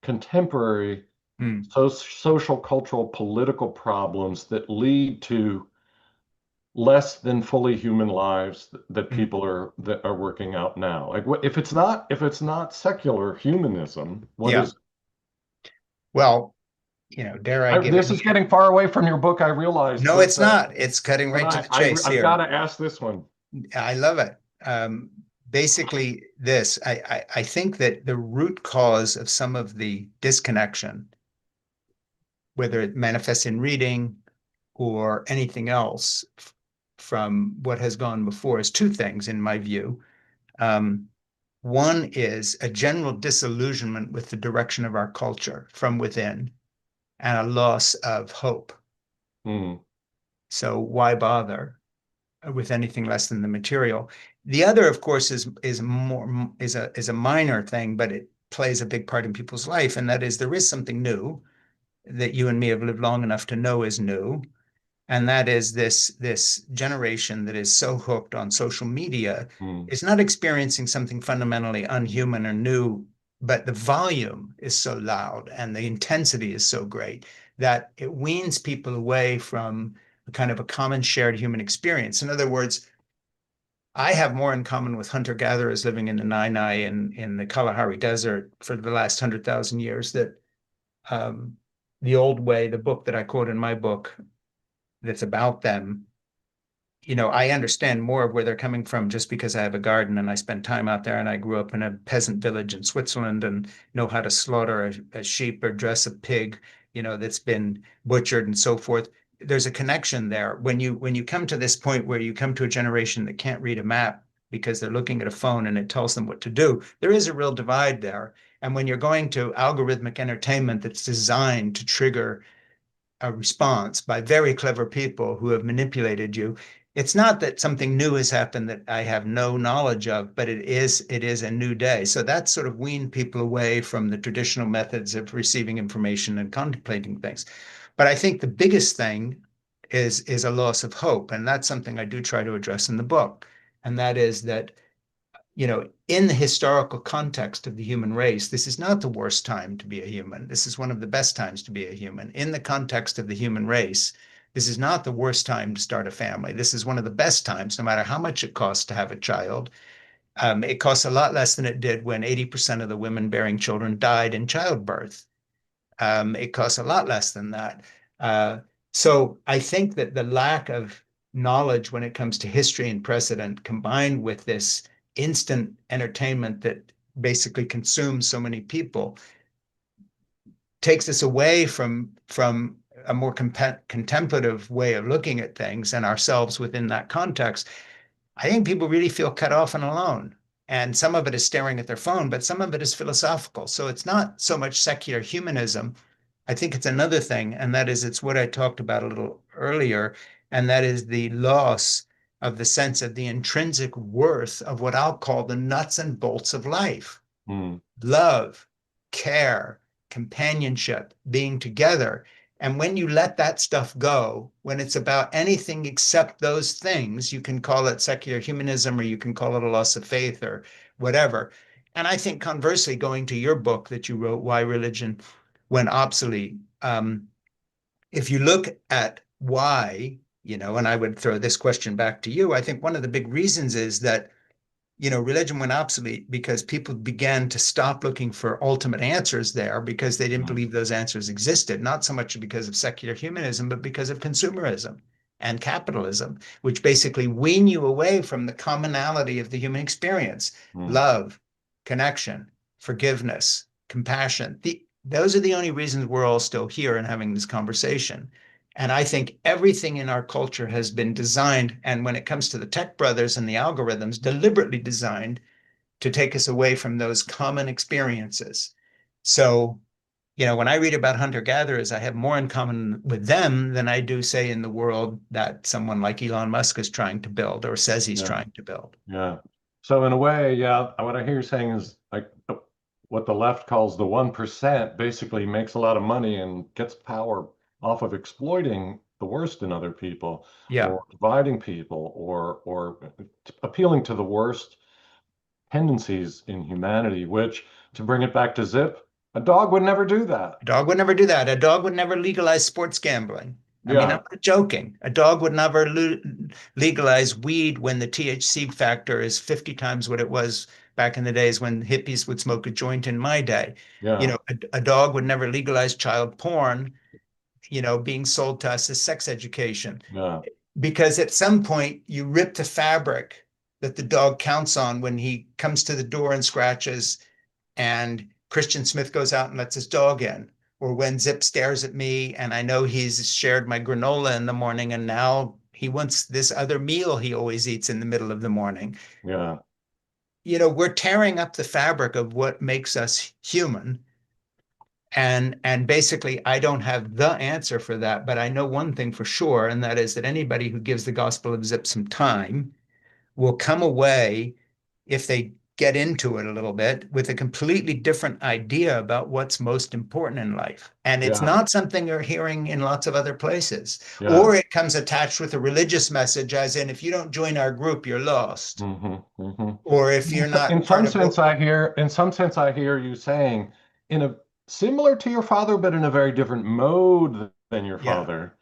contemporary mm, social, cultural, political problems that lead to less than fully human lives that mm. people that are working out now? Like, if it's not secular humanism, what Yeah. is? Well, dare I give This any? is getting far away from your book, I realize, No, but it's not. It's cutting right to the chase I've got here. to ask this one. I love it. Basically, I think that the root cause of some of the disconnection, whether it manifests in reading or anything else from what has gone before, is two things, in my view. Um, One is a general disillusionment with the direction of our culture from within and a loss of hope. Hmm. So why bother? with anything less than the material. The other, of course, is more is a minor thing, but it plays a big part in people's life, and that is there is something new that you and me have lived long enough to know is new, and that is this generation that is so hooked on social media Mm, is not experiencing something fundamentally unhuman or new, but the volume is so loud and the intensity is so great that it weans people away from a kind of a common shared human experience. In other words, I have more in common with hunter-gatherers living in the Nainai in the Kalahari Desert for the last 100,000 years that um, the old way, the book that I quote in my book that's about them, I understand more of where they're coming from just because I have a garden and I spend time out there and I grew up in a peasant village in Switzerland and know how to slaughter a sheep or dress a pig, that's been butchered and so forth. There's a connection there. When you come to this point where you come to a generation that can't read a map because they're looking at a phone and it tells them what to do, there is a real divide there. And when you're going to algorithmic entertainment that's designed to trigger a response by very clever people who have manipulated you. It's not that something new has happened that I have no knowledge of, but it is a new day. So that sort of weaned people away from the traditional methods of receiving information and contemplating things. But I think the biggest thing is a loss of hope, and that's something I do try to address in the book. And that is that in the historical context of the human race, this is not the worst time to be a human. This is one of the best times to be a human. In the context of the human race, this is not the worst time to start a family. This is one of the best times, no matter how much it costs to have a child. It costs a lot less than it did when 80% of the women bearing children died in childbirth. It costs a lot less than that. Uh, so I think that the lack of knowledge when it comes to history and precedent, combined with this instant entertainment that basically consumes so many people, takes us away from a more contemplative way of looking at things and ourselves within that context. I think people really feel cut off and alone. And some of it is staring at their phone, but some of it is philosophical. So it's not so much secular humanism. I think it's another thing, and that is it's what I talked about a little earlier, and that is the loss of the sense of the intrinsic worth of what I'll call the nuts and bolts of life: mm, love, care, companionship, being together. And when you let that stuff go, when it's about anything except those things, you can call it secular humanism or you can call it a loss of faith or whatever. And I think conversely, going to your book that you wrote, Why Religion Went Obsolete, if you look at why, and I would throw this question back to you, I think one of the big reasons is that religion went obsolete because people began to stop looking for ultimate answers there because they didn't mm, believe those answers existed, not so much because of secular humanism, but because of consumerism and capitalism, which basically wean you away from the commonality of the human experience: mm, love, connection, forgiveness, compassion. Those are the only reasons we're all still here and having this conversation. And I think everything in our culture has been designed, and when it comes to the tech brothers and the algorithms, deliberately designed to take us away from those common experiences. So, when I read about hunter gatherers, I have more in common with them than I do, say, in the world that someone like Elon Musk is trying to build or says he's yeah, trying to build. yeah. So in a way, yeah, what I hear you saying is like what the left calls the 1% basically makes a lot of money and gets power off of exploiting the worst in other people Yeah. or dividing people or appealing to the worst tendencies in humanity, which to bring it back to Zip, a dog would never do that. A dog would never do that. A dog would never legalize sports gambling. I mean, I'm Yeah, not joking. A dog would never legalize weed when the THC factor is 50 times what it was back in the days when hippies would smoke a joint in my day. yeah, A dog would never legalize child porn, being sold to us as sex education. yeah, Because at some point, you rip the fabric that the dog counts on when he comes to the door and scratches and Christian Smith goes out and lets his dog in, or when Zip stares at me and I know he's shared my granola in the morning and now he wants this other meal he always eats in the middle of the morning. yeah, We're tearing up the fabric of what makes us human. And basically, I don't have the answer for that, but I know one thing for sure, and that is that anybody who gives the Gospel of Zip some time will come away, if they get into it a little bit, with a completely different idea about what's most important in life. And it's Yeah, not something you're hearing in lots of other places. yeah. Or it comes attached with a religious message, as in, if you don't join our group, you're lost. Hmm. Hmm. Or if you're In not some part of sense, what, I hear you saying in a similar to your father, but in a very different mode than your yeah, father.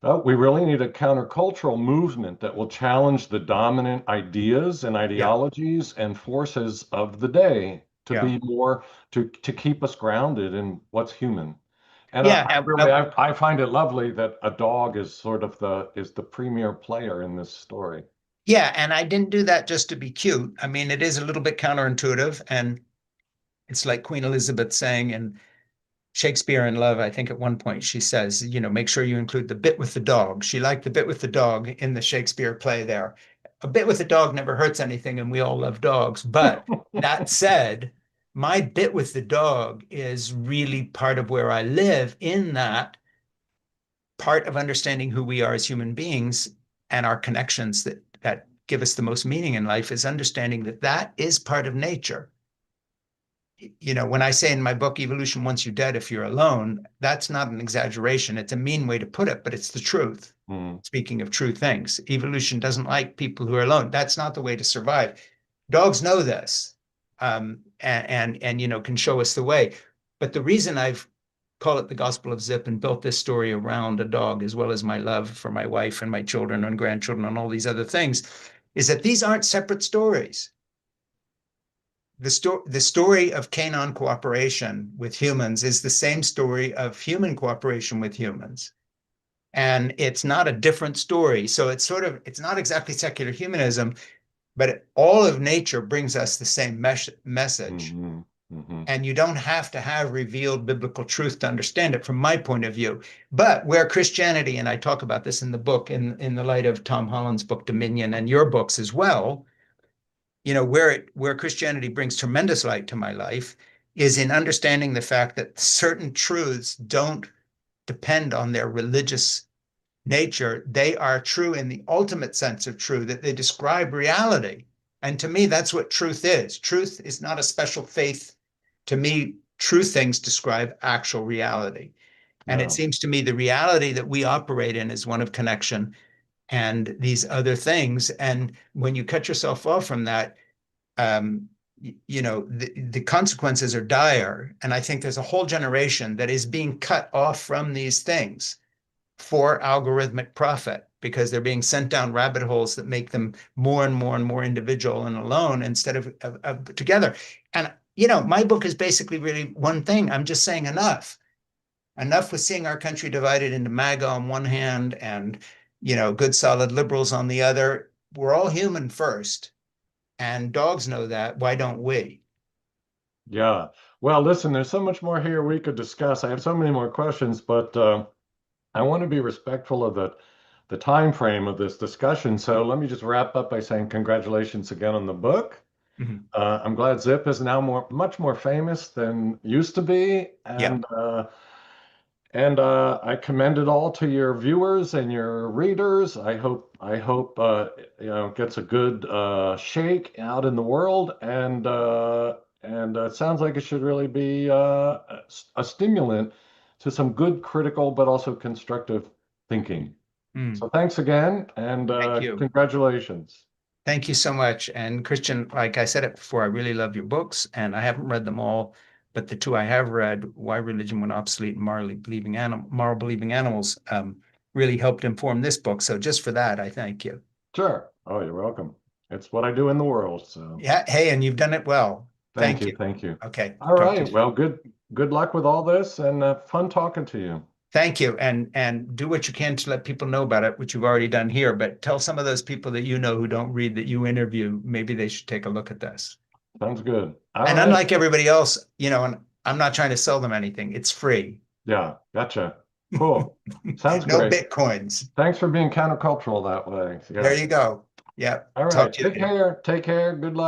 Oh, we really need a countercultural movement that will challenge the dominant ideas and yeah, ideologies and forces of the day to yeah. be more to keep us grounded in what's human. And Yeah, I find it lovely that a dog is sort of the premier player in this story. yeah, and I didn't do that just to be cute. I mean, it is a little bit counterintuitive, and it's like Queen Elizabeth saying in Shakespeare in Love, I think at one point she says, make sure you include the bit with the dog. She liked the bit with the dog in the Shakespeare play there. A bit with the dog never hurts anything, and we all love dogs. But that said, my bit with the dog is really part of where I live, in that part of understanding who we are as human beings and our connections that give us the most meaning in life is understanding that that is part of nature. When I say in my book, evolution wants you dead if you're alone, that's not an exaggeration. It's a mean way to put it, but it's the truth. Mm, Speaking of true things, evolution doesn't like people who are alone. That's not the way to survive. Dogs know this, and can show us the way. But the reason I've call it the Gospel of Zip and built this story around a dog, as well as my love for my wife and my children and grandchildren and all these other things, is that these aren't separate stories. The story of canine cooperation with humans is the same story of human cooperation with humans. And it's not a different story. So it's not exactly secular humanism, but all of nature brings us the same message. hmm. Hmm. And you don't have to have revealed biblical truth to understand it from my point of view. But where Christianity, and I talk about this in the book, in the light of Tom Holland's book Dominion and your books as well, where Christianity brings tremendous light to my life is in understanding the fact that certain truths don't depend on their religious nature. They are true in the ultimate sense of true, that they describe reality. And to me, that's what truth is. Truth is not a special faith. To me, true things describe actual reality. And it Yeah. seems to me the reality that we operate in is one of connection and these other things. And when you cut yourself off from that, um, the consequences are dire. And I think there's a whole generation that is being cut off from these things for algorithmic profit, because they're being sent down rabbit holes that make them more and more and more individual and alone instead of together. And my book is basically really one thing. I'm just saying enough with seeing our country divided into MAGA on one hand and good solid liberals on the other. We're all human first, and dogs know that. Why don't we? Yeah. Well, listen, there's so much more here we could discuss. I have so many more questions, but I want to be respectful of the time frame of this discussion. So let me just wrap up by saying congratulations again on the book. Mhm. I'm glad Zip is now much more famous than used to be, Yeah. and I commend it all to your viewers and your readers. I hope it gets a good shake out in the world, and it sounds like it should really be a stimulant to some good critical but also constructive thinking. Mm. So thanks again, and Thank you. congratulations. Thank you so much. And Christian, like I said it before, I really love your books, and I haven't read them all, but the two I have read, Why Religion Went Obsolete and Moral Believing Animals, really helped inform this book. So just for that, I thank you. Sure. Oh, you're welcome. It's what I do in the world, so. Yeah. Hey, and you've done it well. Thank Thank you. you. Thank you. Okay. All Talk to right. you. Well, good luck with all this and fun talking to you. Thank you. And do what you can to let people know about it, which you've already done here. But tell some of those people that you know who don't read, that you interview, maybe they should take a look at this. Sounds good. All And right. unlike everybody else, and I'm not trying to sell them anything. It's free. Yeah, gotcha. Cool. Sounds No great. Bitcoins. Thanks for being countercultural that way. There Yeah. you go. Yeah. All Talk right. to you Take later. care. Take care. Good luck.